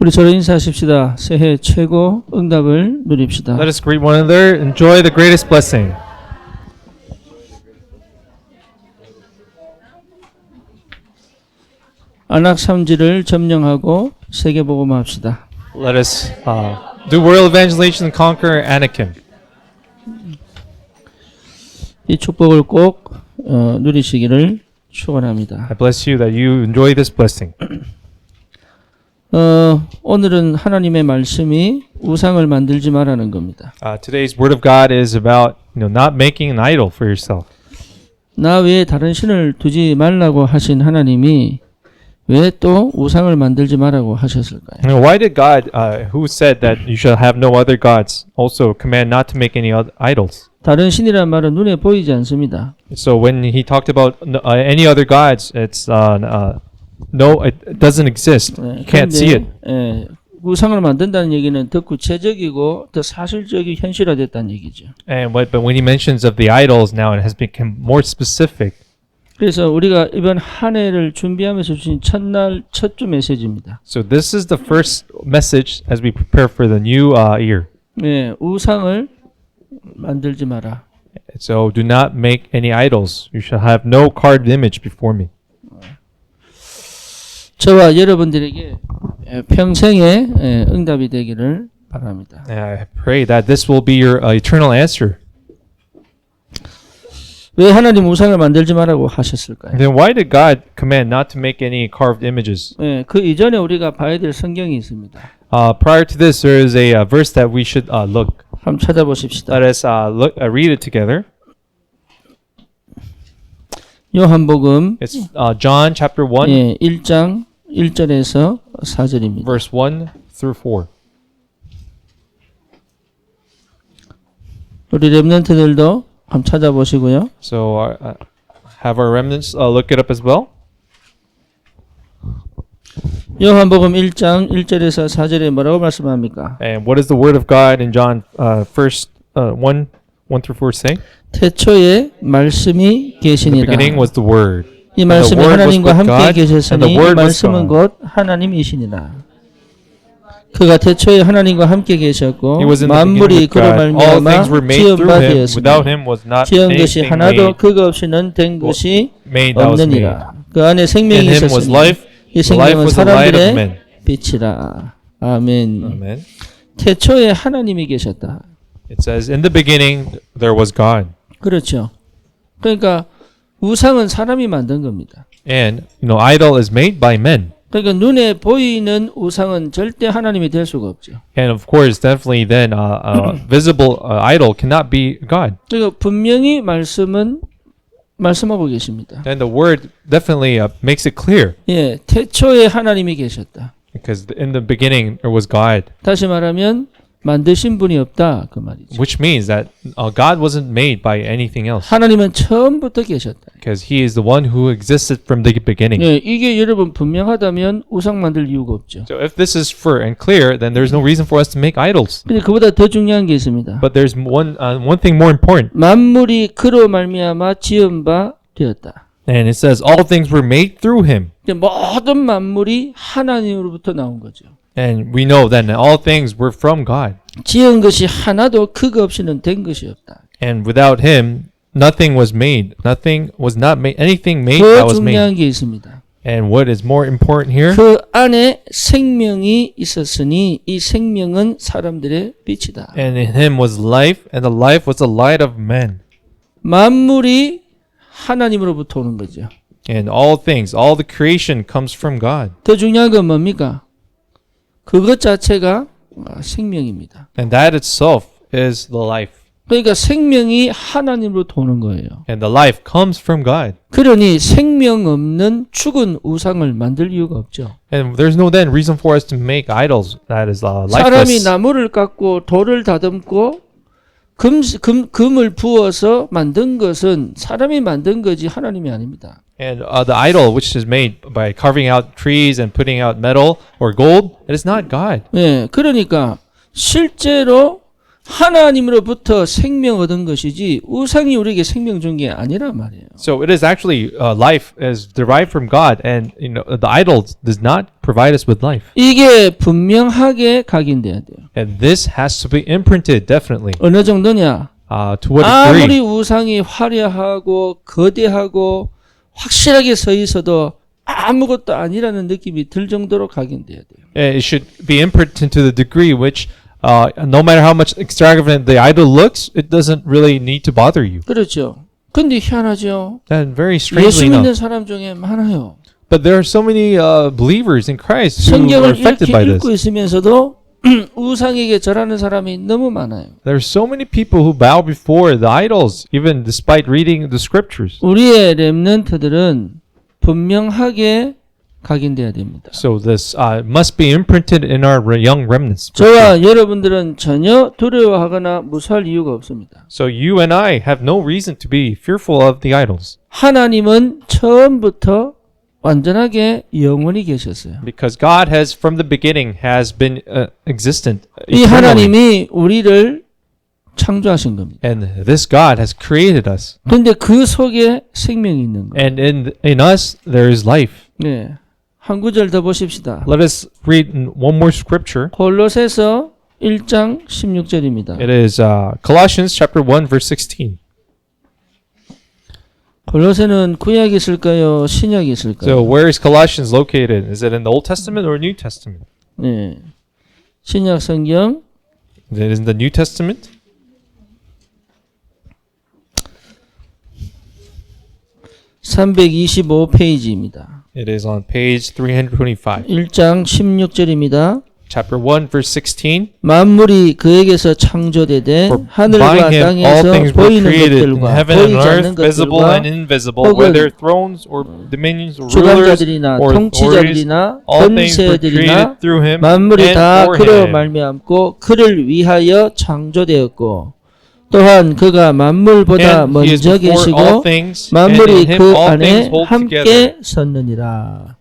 우리 서로 인사하십시다. 새해 최고 응답을 누립시다. Let us greet one another. Enjoy the greatest blessing. 안악삼지를 점령하고 세계복음화합시다. Let us do world evangelization and conquer Anakim. 이 축복을 꼭 누리시기를 축원합니다. I bless you that you enjoy this blessing. 오늘은 하나님의 말씀이 우상을 만들지 말라는 겁니다. Today's word of God is about not making an idol for yourself. 나 외에 다른 신을 두지 말라고 하신 하나님이 왜 또 우상을 만들지 말라고 하셨을까요? Why did God, who said that you shall have no other gods, also command not to make any other idols? 다른 신이란 말은 눈에 보이지 않습니다. So when he talked about any other gods, it's no, it doesn't exist. You can't see it. 우상을 만든다는 얘기는 더 구체적이고 더 사실적이 현실화됐다는 얘기죠. And but when he mentions of the idols now, it has become more specific. 그래서 우리가 이번 한 해를 준비하면서 주신 첫날 첫 주 메시지입니다. So this is the first message as we prepare for the new year. 네, 우상을 만들지 마라. So do not make any idols. You shall have no carved image before me. 저와 여러분들에게 평생의 응답이 되기를 바랍니다. And I pray that this will be your eternal answer. 왜 하나님 우상을 만들지 말라고 하셨을까요? Then why did God command not to make any carved images? 그 이전에 우리가 봐야 될 성경이 있습니다. Prior to this, there is a verse that we should look. 한번 찾아보십시다. Let us read it together. 요한복음 It's John chapter 1, 1장 1절에서 4절입니다. verse 1 through 4. 우리 렘넌트들도 한번 찾아보시고요. So have our remnants look it up as well. 요한복음 1장 1절에서 4절에 뭐라고 말씀합니까? And what does the word of God in John 1 through 4 say? 태초에 말씀이 In the 계시니라. beginning was the word. 이 말씀이 And the word was 하나님과 with 함께 God, and 계셨으니 the 이 word was 말씀은 God. 곧 하나님이시니라. 그가 태초에 하나님과 함께 계셨고 He was in the beginning 만물이 with 그로 God. All 말미암아 things were made 지은 through 바 him. 되었으니 Without him was not 지은 것이 anything 하나도 made. 그가 없이는 된 것이 Made that was made. 없느니라. 그 안에 In 생명이 him was 있었으니 life. 이 The life 생명은 was the light of 사람들의 men. 빛이라. 아멘. Amen. 태초에 하나님이 계셨다. It says, in the beginning there was God. 그렇죠. 그러니까 우상은 사람이 만든 겁니다. And idol is made by men. 그러니까 눈에 보이는 우상은 절대 하나님이 될 수가 없죠. And of course, definitely then visible idol cannot be God. 그러니까 분명히 말씀하고 계십니다. And the word definitely makes it clear. 예, 태초에 하나님이 계셨다. Because in the beginning there was God. 다시 말하면 만드신 분이 없다 그 말이죠. Which means that God wasn't made by anything else. 하나님은 처음부터 계셨다. Because he is the one who existed from the beginning. 예, 이게 여러분 분명하다면 우상 만들 이유가 없죠. So if this is fair and clear, then there's no reason for us to make idols. 근데 그보다 더 중요한 게 있습니다. But there's one thing more important. 만물이 그로 말미암아 지은 바 되었다. And it says all things were made through him. 모든 만물이 하나님으로부터 나온 거죠. And we know that all things were from God. 지은 것이 하나도 그거 없이는 된 것이 없다. And without him, nothing was made. Nothing was not made. Anything made 더 that was made. 중요한 게 있습니다. And what is more important here? 그 안에 생명이 있었으니 이 생명은 사람들의 빛이다. And in him was life, and the life was the light of men. 만물이 하나님으로부터 오는 거죠. And all things, all the creation comes from God. 더 중요한 건 뭡니까? 그것 자체가 생명입니다. And that itself is the life. 그러니까 생명이 하나님으로부터 오는 거예요. And the life comes from God. 그러니 생명 없는 죽은 우상을 만들 이유가 없죠. And there's no then reason for us to make idols that is 사람이 lifeless. 나무를 깎고 돌을 다듬고 금을 부어서 만든 것은 사람이 만든 거지 하나님이 아닙니다. And the idol which is made by carving out trees and putting out metal or gold, it is not God. 예, 그러니까 실제로 하나님으로부터 생명 얻은 것이지 우상이 우리에게 생명 준 게 아니란 말이에요. So it is actually life is derived from God, and the idols does not provide us with life. 이게 분명하게 각인돼야 돼요. And this has to be imprinted definitely. 어느 정도냐? To what 아무리 degree? 우상이 화려하고 거대하고 확실하게 서 있어도 아무것도 아니라는 느낌이 들 정도로 각인돼야 돼요. It should be imprinted to the degree which, no matter how much extravagant the idol looks, it doesn't really need to bother you. 그렇죠. 근데 희한하죠. And very 예수 strangely 믿는 enough, 사람 중에 많아요. but there are so many believers in Christ who are 성경을 affected 이렇게 by this. 읽고 있으면서도 우상에게 절하는 사람이 너무 많아요. There are so many people who bow before the idols, even despite reading the scriptures. 우리의 렘넌트들은 분명하게 각인돼야 됩니다. So this must be imprinted in our young remnants. 저와 여러분들은 전혀 두려워하거나 무서워할 이유가 없습니다. So you and I have no reason to be fearful of the idols, 하나님은 처음부터 완전하게 영원히 계셨어요. because God has from the beginning has been existent 이 eternally. 하나님이 우리를 창조하신 겁니다. And this God has created us. 그런데 그 속에 생명이 있는 거예요. And in us there is life. 네. 한 구절 더 보십시다. Let us read one more scripture. 골로새서 1장 16절입니다. It is Colossians chapter 1 verse 16. 골로새는 구약이 있을까요? 신약이 있을까요? So where is Colossians located? Is it in the Old Testament or New Testament? 네. 신약 성경 Is it in the New Testament? 325페이지입니다. It is on page 325. 1장 16절입니다. Chapter 1 verse 16. 만물이 그에게서 창조되되 For 하늘과 by him all 땅에서 things were 보이는 created in 것들과 heaven and 보이지 않는 earth, visible 것들과 and invisible, 혹은 whether thrones or dominions or rulers 주관자들이나 or authorities, 통치자들이나 all things were 권세들이나 created through him 만물이 and 다 for 그로 him. 말미암고 그를 위하여 창조되었고 또한 그가 만물보다 And he is 먼저 before all 계시고 things, and 만물이 in him 그 all 안에 things hold 함께 together. 섰느니라.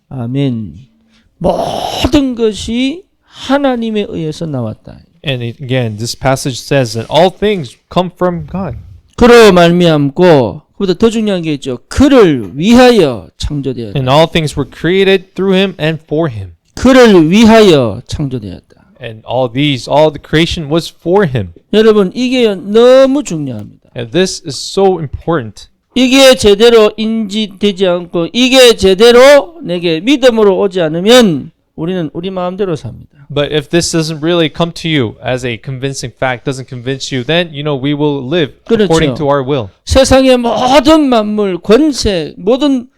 아멘. 모든 것이 하나님에 의해서 나왔다. And again, this passage says that all things come from God. 그로 말미암고 그보다 더 중요한 게 있죠. 그를 위하여 창조되었다. And all things were created through him and for him. 그를 위하여 창조되었다. And all the creation was for him. 여러분 이게 너무 중요합니다. And this is so important. 이게 제대로 인지되지 않고 이게 제대로 내게 믿음으로 오지 않으면 우리는 우리 마음대로 삽니다. But if this doesn't really come to you as a convincing fact, doesn't convince you, then we will live according to our will. 세상의 모든 만물, 권세, 모든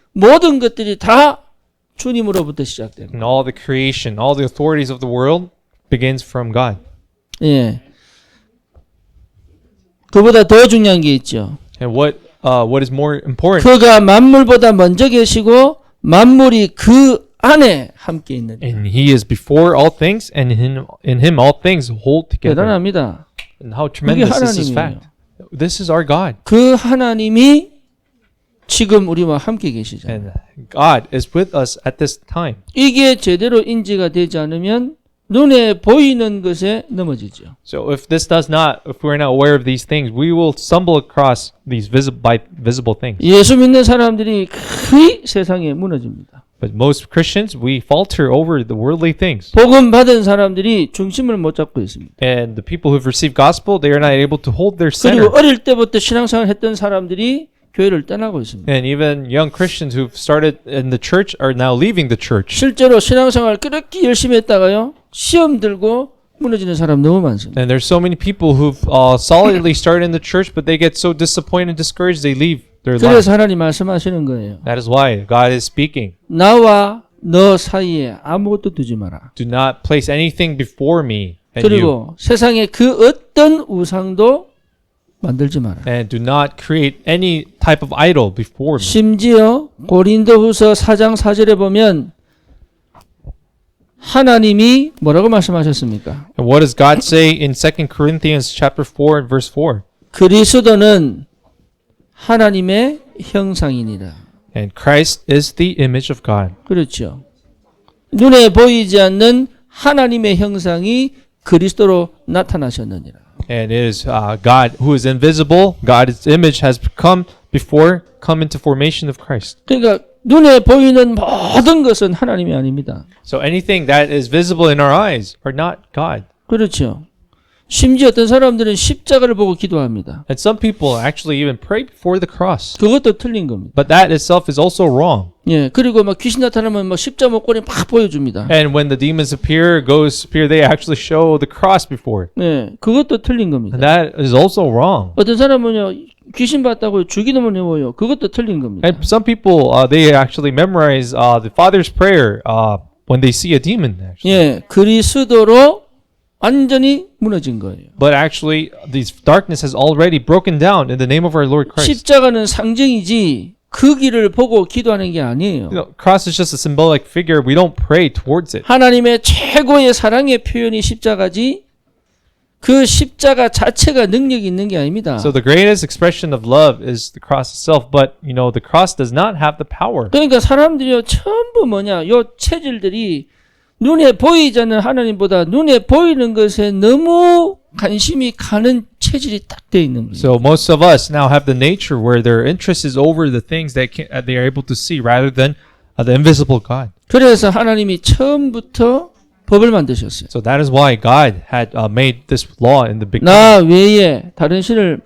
것들이 다 주님으로부터 시작됩니다. And all the creation, all the authorities of the world begins from God. 예. 그보다 더 중요한 게 있죠. And what is more important? 그가 만물보다 먼저 계시고 만물이 그 안에 함께 있는. And he is before all things, and in him all things hold together. 대단합니다. And how tremendous is this 하나님이에요. fact? This is our God. 그 하나님이 지금 우리와 함께 계시잖아요. And God is with us at this time. 이게 제대로 인지가 되지 않으면 눈에 보이는 것에 넘어지죠. So if we're not aware of these things, we will stumble across these visible things. 예수 믿는 사람들이 거의 세상에 무너집니다. But most Christians, we falter over the worldly things. 복음 받은 사람들이 중심을 못 잡고 있습니다. And the people who've received gospel, they are not able to hold their 그리고 center. 어릴 때부터 신앙생활 했던 사람들이 교회를 떠나고 있습니다. And even young Christians who've started in the church are now leaving the church. 실제로 신앙생활 그렇게 열심히 했다가요. 시험 들고 무너지는 사람 너무 많습니다. And there's so many people who've solidly started in the church, but they get so disappointed and discouraged, they leave their life. 그래서 하나님 말씀하시는 거예요. That is why God is speaking. 나와 너 사이에 아무것도 두지 마라. Do not place anything before me and you. 그리고 세상에 그 어떤 우상도 만들지 마라. And do not create any type of idol before me. 심지어 고린도후서 4장 4절에 보면 하나님이 뭐라고 말씀하셨습니까? And what does God say in 2 Corinthians chapter 4 and verse 4? 그리스도는 하나님의 형상이니라. And Christ is the image of God. 그렇죠. 눈에 보이지 않는 하나님의 형상이 그리스도로 나타나셨느니라. And it is God who is invisible. God's image has come into formation of Christ. 그러니까 눈에 보이는 모든 것은 하나님이 아닙니다. So anything that is visible in our eyes are not God. 그렇죠. 심지어 어떤 사람들은 십자가를 보고 기도합니다. And some people actually even pray before the cross. 그것도 틀린 겁니다. But that itself is also wrong. 예, 그리고 막 귀신 나타나면 막 십자가 목걸이 막 보여줍니다. And when the demons appear, they actually show the cross before. 예, 그것도 틀린 겁니다. And that is also wrong. 어떤 사람은요 귀신 봤다고 죽이는 외워요. 그것도 틀린 겁니다. And some people, they actually memorize the Father's prayer when they see a demon. Actually. 예, 그리스도로 완전히 무너진 거예요. But actually, this darkness has already broken down in the name of our Lord Christ. 십자가는 상징이지 그 길을 보고 기도하는 게 아니에요. Cross is just a symbolic figure. We don't pray towards it. 하나님의 최고의 사랑의 표현이 십자가지 그 십자가 자체가 능력이 있는 게 아닙니다. So the greatest expression of love is the cross itself, but the cross does not have the power. 그러니까 사람들이요 전부 뭐냐 요 체질들이 눈에 보이지 않는 하나님보다 눈에 보이는 것에 너무 관심이 가는 체질이 딱 돼 있는 거예요. So most of us now have the nature where their interest is over the things that they are able to see rather than the invisible God. 그래서 하나님이 처음부터 법을 만드셨어요. So that is why God had made this law in the beginning. 나 외에 다른 신을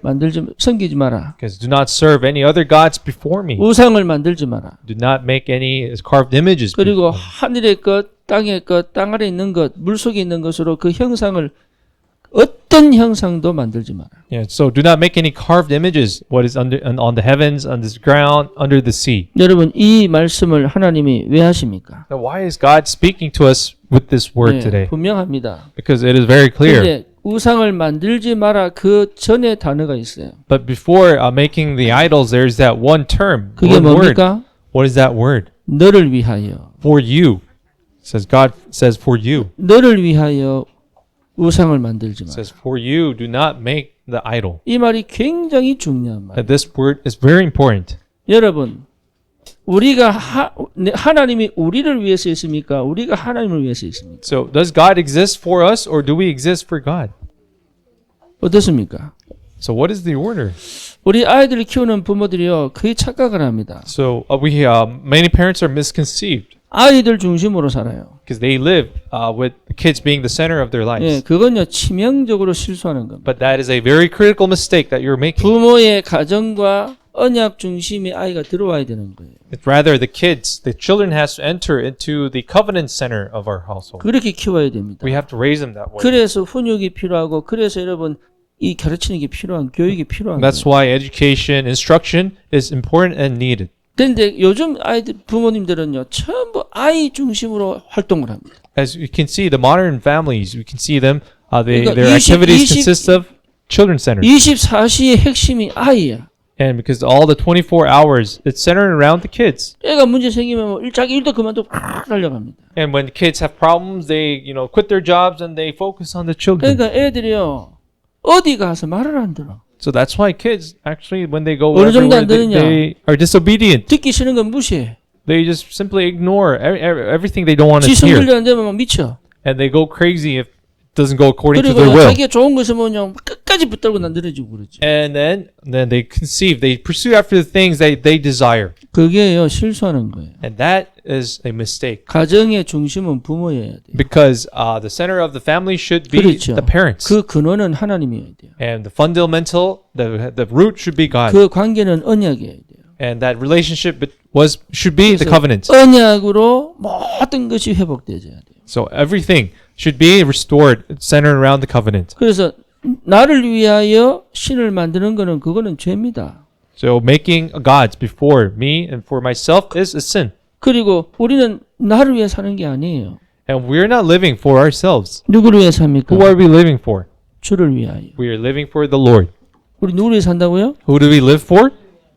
섬기지 마라. Because do not serve any other gods before me. 우상을 만들지 마라. Do not make any carved images. 그리고 하늘의 것, 땅의 것, 땅 아래 있는 것, 물 속에 있는 것으로 그 형상을 어떤 형상도 만들지 마라. Yeah, so do not make any carved images. What is on the heavens, on this ground, under the sea. 여러분 이 말씀을 하나님이 왜 하십니까? Now, why is God speaking to us with this word 네, today? 분명합니다. Because it is very clear. 그런데 우상을 만들지 마라 그 전에 단어가 있어요. But before making the idols, there's that one term. 그게 One word. 뭡니까? What is that word? 너를 위하여. For you. God says for you. 너를 위하여 우상을 만들지 마라. Says for you, do not make the idol. 이 말이 굉장히 중요한 말이에요. This word is very important. 여러분, 우리가 하나님이 우리를 위해서 있습니까? 우리가 하나님을 위해서 있습니까? So does God exist for us or do we exist for God? 어떻습니까? So what is the order? 우리 아이들을 키우는 부모들이요 거의 착각을 합니다. So many parents are misconceived 아이들 중심으로 살아요. because they live with the kids being the center of their lives. 예, 그건요 치명적으로 실수하는 겁니다. But that is a very critical mistake that you're making. 부모의 가정과 언약 중심의 아이가 들어와야 되는 거예요. It's rather the children has to enter into the covenant center of our household. 그렇게 키워야 됩니다. We have to raise them that way. 그래서 훈육이 필요하고 그래서 여러분 이 가르치는 게 필요한 교육이 필요한 That's 거예요. why education, instruction is important and needed. 그런데 요즘 아이들 부모님들은요 전부 아이 중심으로 활동을 합니다. As you can see, the modern families, we can see them. 그러니까 Their activities consist of children centered, 24시의 핵심이 아이야. and because all the 24 hours, it's centered around the kids. 애가 문제 생기면 뭐 자기 일도 그만두고 팍 달려갑니다. And when the kids have problems, they quit their jobs and they focus on the children. 그러니까 애들이요 어디 가서 말을 안 들어. So that's why kids actually, when they go 어느 정도 everywhere, 안 듣느냐? they are disobedient. 듣기 싫은 건 무시해. They just simply ignore everything they don't want to 지 hear, 성질이 안 되면 막 미쳐. and they go crazy if it doesn't go according to 그리고 their will. 자기가 좋은 것을 뭐냐 끝까지 붙들고 난드려지고 그러지. And then they pursue after the things that they desire, 그게요 실수하는 거예요. and that is a mistake. 가정의 중심은 부모여야 돼요. Because the center of the family should be 그렇죠. the parents, 그 근원은 하나님이어야 돼요. and the fundamental, the root should be God, 그 관계는 언약이어야 돼요. and that relationship should be the covenant. 언약으로 모든 것이 회복되어야 돼요. So everything should be restored, centered around the covenant. 그래서 나를 위하여 신을 만드는 거는 그거는 죄입니다. So making gods before me and for myself is a sin. 그리고 우리는 나를 위해 사는 게 아니에요. And we're not living for ourselves. 누구를 위해 삽니까? Who are we living for? 주를 위하여. We are living for the Lord. 우리 누구를 위해 산다고요? Who do we live for?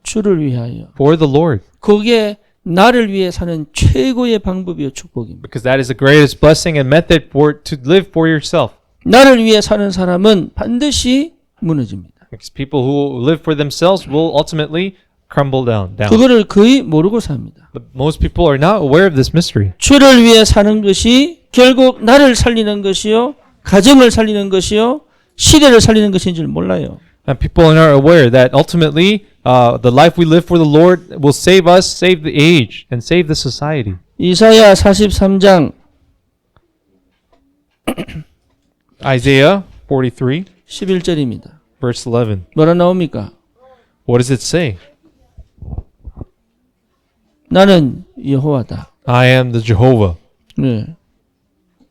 주를 위하여. For the Lord. 그게 나를 위해 사는 최고의 방법이요 축복입니다. Because that is the greatest blessing and method to live for yourself. 나를 위해 사는 사람은 반드시 무너집니다. Because people who live for themselves will ultimately crumble down. 그거를 거의 모르고 삽니다. But most people are not aware of this mystery. 주를 위해 사는 것이 결국 나를 살리는 것이요 가정을 살리는 것이요 시대를 살리는 것인 줄 몰라요. And people are not aware that ultimately the life we live for the Lord will save us, save the age, and save the society. 이사야 43장 Isaiah 43, 11절입니다. verse 11. 뭐라 나옵니까? What does it say? 나는 여호와다. I am the Jehovah. 네.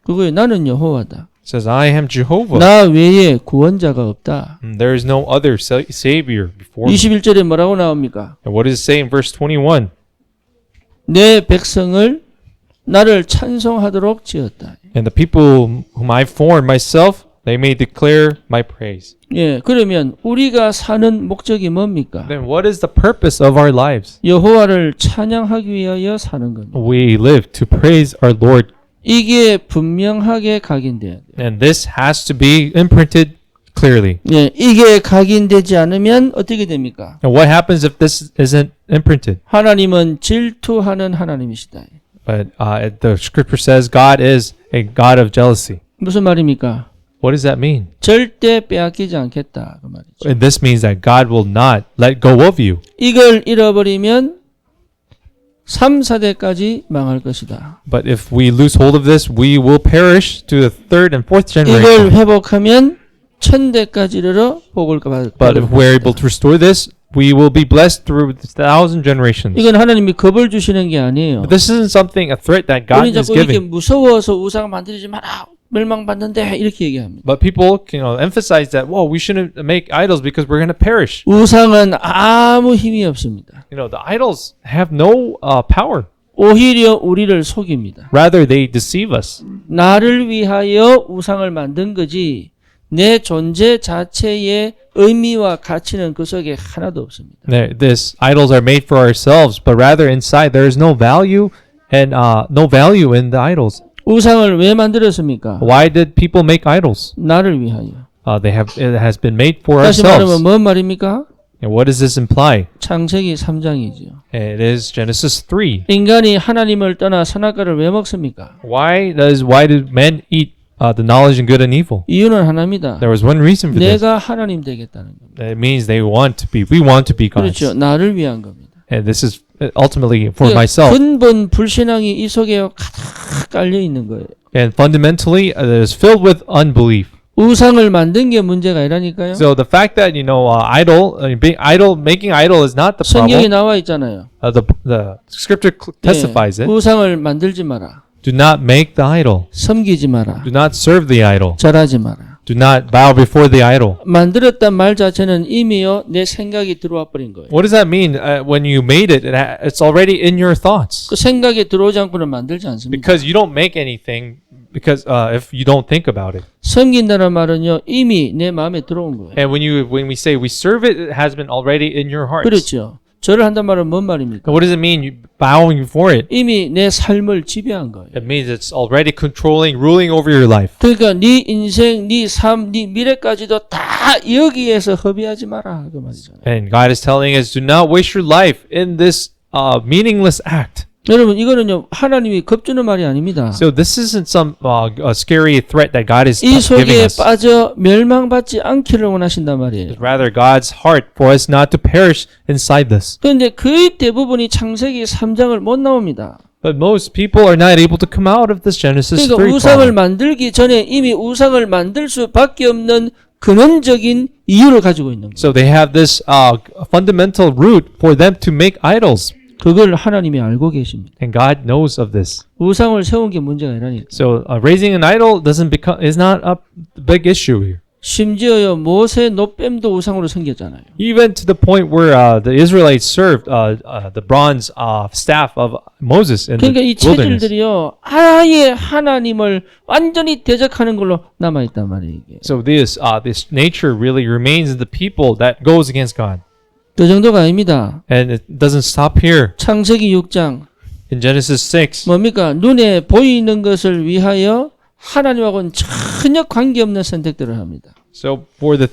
그거에 나는 여호와다. It says, I am Jehovah. 나 외에 구원자가 없다. And there is no other Savior before me. 21절에 뭐라고 나옵니까? And what does it say in verse 21? 내 백성을 나를 찬송하도록 지었다. And the people whom I formed myself, they may declare my praise. 예, 그러면 우리가 사는 목적이 뭡니까? Then what is the purpose of our lives? 여호와를 찬양하기 위하여 사는 겁니다. We live to praise our Lord. 이게 분명하게 각인돼야 돼요. And this has to be imprinted clearly. 예, 이게 각인되지 않으면 어떻게 됩니까? And what happens if this isn't imprinted? 하나님은 질투하는 하나님이시다. But the scripture says God is a God of jealousy. 무슨 말입니까? What does that mean? 절대 빼앗기지 않겠다 그 말이죠. And this means that God will not let go of you. 이걸 잃어버리면 3, 4대까지 망할 것이다. But if we lose hold of this, we will perish to the third and fourth 이걸 generation. 회복하면 1000대까지 이르러 복을 받을 But if we're able to restore this, we will be blessed through 1,000 generations. 이건 하나님이 겁을 주시는 게 아니에요. But this isn't something, a threat that God 우리 is 자꾸 이렇게 giving. 무서워서 우상 만들지 마라. 멸망받는데 이렇게 얘기합니다. But people, emphasize that, well, we shouldn't make idols because we're going to perish. 우상은 아무 힘이 없습니다. The idols have no power. 오히려 우리를 속입니다. Rather, they deceive us. 나를 위하여 우상을 만든 거지 내 존재 자체의 의미와 가치는 그 속에 하나도 없습니다. This idols are made for ourselves, but rather inside there is no value and no value in the idols. 우상을 왜 만들었습니까? Why did people make idols? 나를 위하여. It has been made for 다시 말하면 ourselves. 뭔 말입니까? And what does this imply? 창세기 3장이죠. It is Genesis 3. 인간이 하나님을 떠나 선악과를 왜 먹습니까? Why do men eat the knowledge of good and evil? 이유는 하나입니다. There was one reason for this. 내가 하나님 되겠다는 겁니다. It means we want to be gods. 그렇죠. 나를 위한 겁니다. And this is ultimately for 그러니까 myself. 근본 불신앙이 이 속에 가득 깔려 있는 거예요. And fundamentally, it is filled with unbelief. 우상을 만든 게 문제가 아니라니까요. So the fact that making idol is not the 성경에 problem. 나와 있잖아요. The scripture testifies 예, it. 우상을 만들지 마라. Do not make the idol. 섬기지 마라. Do not serve the idol. 절하지 마라. Do not bow before the idol. 만들었단 말 자체는 이미요 내 생각이 들어와 버린 거예요. What does that mean? When you made it, it's already in your thoughts. 그 생각에 들어오지 않고는 만들지 않습니다. Because you don't make anything because if you don't think about it. 섬긴다는 말은요 이미 내 마음에 들어온 거예요. And when we say we serve it, it has been already in your hearts. 그렇죠. 절을 한단 말은 뭔 말입니까? What does it mean? You bowing before it. 이미 내 삶을 지배한 거예요. It means it's already controlling, ruling over your life. 그러니까 네 인생, 네 삶, 네 미래까지도 다 여기에서 허비하지 마라 그 말이잖아요. And God is telling us, do not waste your life in this meaningless act. 여러분 이거는요 하나님이 겁주는 말이 아닙니다. So this isn't some scary threat that God is 이 giving 속에 us. 빠져 멸망받지 않기를 원하신단 말이에요. It's rather God's heart for us not to perish inside this. 그런데 거의 대부분이 창세기 3장을 못 나옵니다. But most people are not able to come out of this Genesis 3 그러니까 우상을 problem. 만들기 전에 이미 우상을 만들 수밖에 없는 근원적인 이유를 가지고 있는 거예요. So they have this fundamental root for them to make idols. 그걸 하나님이 알고 계십니다. And God knows of this. 우상을 세운 게 문제가 아니라니까. So raising an idol is not a big issue here. 심지어요 모세 노뱀도 우상으로 섬겼잖아요. Even to the point where the Israelites served the bronze staff of Moses in 그러니까 the 이 wilderness. 체질들이요 아예 하나님을 완전히 대적하는 걸로 남아 있단 말이에요. 이게. So this nature really remains in the people that goes against God. 그 정도가 아닙니다. And it doesn't stop here. 창세기 6장 In Genesis 6, 뭡니까? 눈에 보이는 것을 위하여 하나님하고는 전혀 관계없는 선택들을 합니다. so for the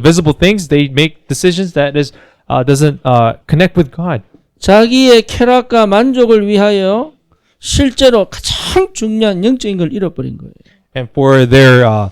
visible things, they make decisions that doesn't connect with God. 자기의 쾌락과 만족을 위하여 실제로 가장 중요한 영적인 걸 잃어버린 거예요. and for their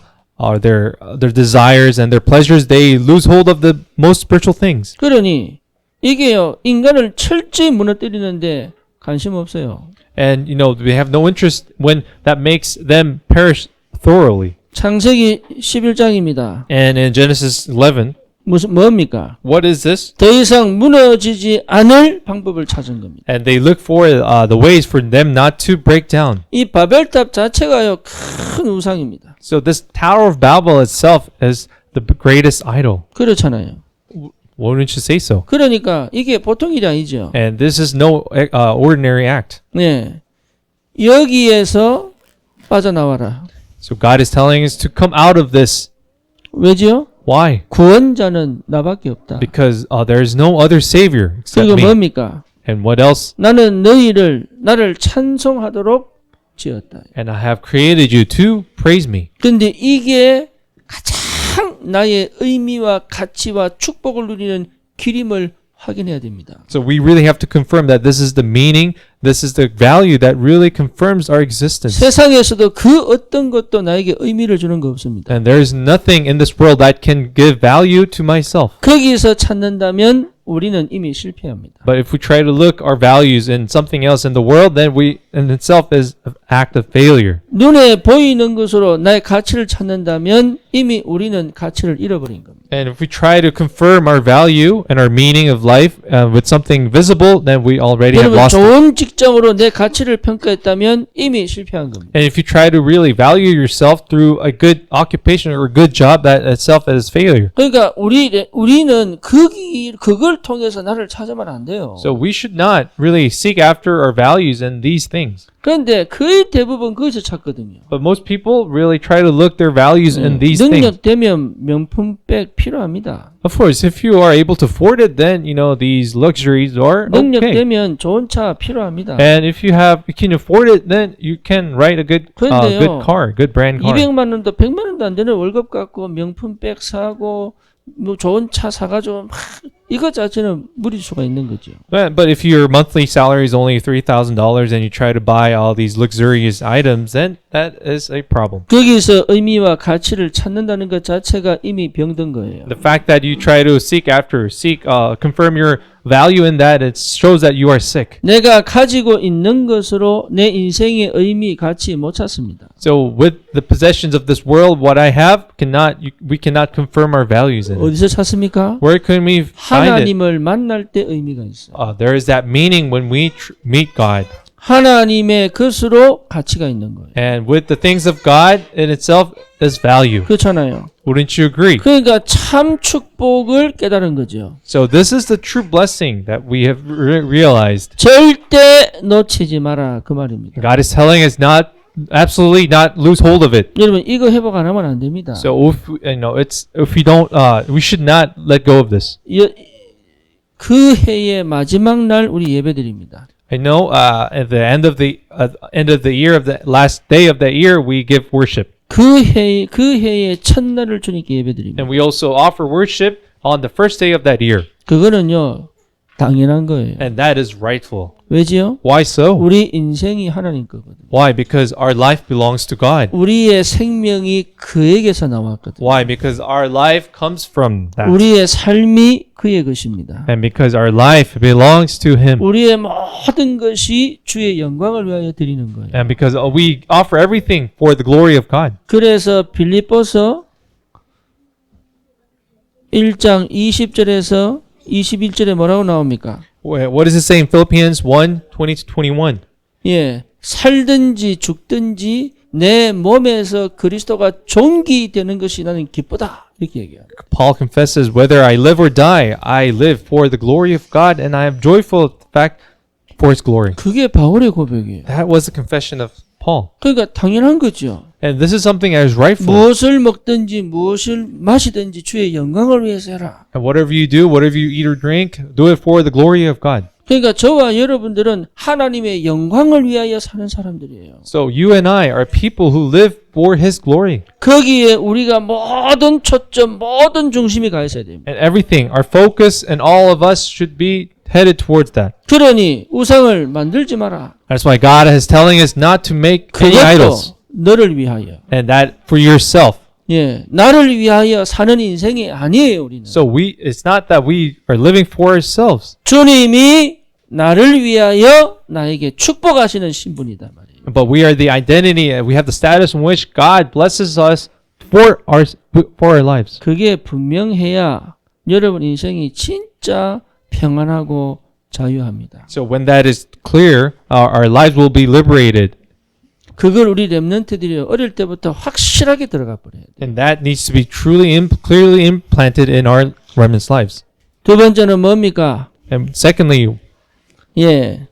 desires and their pleasures, they lose hold of the most spiritual things. 그러니 이게요 인간을 철저히 무너뜨리는데 관심 없어요. And they have no interest when that makes them perish thoroughly. 창세기 11장입니다. And in Genesis 11, 뭡니까? what is this? 더 이상 무너지지 않을 방법을 찾은 겁니다. And they look for the ways for them not to break down. 이 바벨탑 자체가요 큰 우상입니다. So this Tower of Babel itself is the greatest idol. 그렇잖아요. Wouldn't you say so? 그러니까 이게 보통 일이 아니죠. And this is no ordinary act. 네, 여기에서 빠져나와라. So God is telling us to come out of this. 왜지요? Why? 구원자는 나밖에 없다. Because there is no other Savior except 그리고 me. 뭡니까? And what else? 나는 나를 찬송하도록 지었다. And I have created you to praise me. 근데 이게 가장 나의 의미와 가치와 축복을 누리는 길임을 확인해야 됩니다. So we really have to confirm that this is the meaning, this is the value that really confirms our existence. 세상에서도 그 어떤 것도 나에게 의미를 주는 거 없습니다. And there is nothing in this world that can give value to myself. 거기서 찾는다면 우리는 이미 실패합니다. But if we try to look our values in something else in the world, then we in itself is an act of failure. 눈에 보이는 것으로 나의 가치를 찾는다면 이미 우리는 가치를 잃어버린 겁니다. And if we try to confirm our value and our meaning of life with something visible, then we already have 여러분 lost it. 좋은 직장으로 내 가치를 평가했다면 이미 실패한 겁니다. And if you try to really value yourself through a good occupation or a good job, that itself is failure. 그러니까 우리는 그걸 통해서 나를 찾으면 안 돼요. So we should not really seek after our values in these things. 그런데 거의 대부분 거기서 찾거든요. But most people really try to look their values in these things. 능력 되면 명품백 필요합니다. Of course, if you are able to afford it, then these luxuries are 능력 okay. 되면 좋은 차 필요합니다. And if you can afford it, then you can ride a good car, good brand car. 200만 원도 100만 원도 안 되는 월급 갖고 명품백 사고 뭐 좋은 차 사가지고 막 이거 자체는 무리수가 있는 거죠. But if your monthly salary is only $3,000 and you try to buy all these luxurious items, then that is a problem. 거기서 의미와 가치를 찾는다는 것 자체가 이미 병든 거예요. The fact that you try to confirm your value in that, it shows that you are sick. 내가 가지고 있는 것으로 내 인생의 의미, 가치 못 찾습니다. So with the possessions of this world, what I have we cannot confirm our values in it. 어디서 찾습니까? Where can we find it? 하나님을 만날 때 의미가 있어요. There is that meaning when we meet God. 하나님의 것으로 가치가 있는 거예요. And with the things of God in itself is value. 그렇잖아요. Wouldn't you agree? 그러니까 참 축복을 깨달은 거죠. So this is the true blessing that we have realized. 절대 놓치지 마라 그 말입니다. God is telling us absolutely not lose hold of it. 여러분 이거 회복 안 하면 안 됩니다. So if we don't, we should not let go of this. 그 해의 마지막 날 우리 예배드립니다. I know at the end of the year, of the last day of the year, we give worship. 그 해의 첫날을 주님께 예배드립니다. And we also offer worship on the first day of that year. 그거는요 당연한 거예요. And that is rightful. 왜지요? Why so? 우리 인생이 하나님 거거든요. Why? Because our life belongs to God. 우리의 생명이 그에게서 나왔거든요. Why? Because our life comes from that. 우리의 삶이 그의 것입니다. And because our life belongs to Him. 우리의 모든 것이 주의 영광을 위하여 드리는 거예요. And because we offer everything for the glory of God. 그래서 빌립보서 1장 20절에서 21절에 뭐라고 나옵니까? What does it say in Philippians 1:20-21? 예, 살든지 죽든지 내 몸에서 그리스도가 존귀되는 것이 나는 기쁘다 이렇게 얘기해요. Paul confesses, whether I live or die, I live for the glory of God, and I am joyful at the fact for His glory. 그게 바울의 고백이에요. That was the confession of Paul. 그러니까 당연한 거죠. And this is something that is rightful. 무엇을 먹든지 무엇을 마시든지 주의 영광을 위해서 해라. And whatever you do, whatever you eat or drink, do it for the glory of God. 그러니까 저와 여러분들은 하나님의 영광을 위하여 사는 사람들이에요. So you and I are people who live for His glory. 거기에 우리가 모든 초점, 모든 중심이 가 있어야 됩니다. And everything, our focus and all of us should be headed towards that. 그러니 우상을 만들지 마라. That's why God is telling us not to make any idols. 너를 위하여. and that for yourself. 예, 나를 위하여 사는 인생이 아니에요, 우리는. So it's not that we are living for ourselves, 주님이 나를 위하여 나에게 축복하시는 신분이다 말이에요. but we are the identity, and we have the status in which God blesses us for our lives. 그게 분명해야 여러분 인생이 진짜 평안하고 자유합니다. So when that is clear, our lives will be liberated, 그걸 우리 렘넌트들이 어릴 때부터 확실하게 들어가 버려야 돼요. and that needs to be truly clearly implanted in our remnants' lives. 두 번째는 뭡니까? And secondly, 예,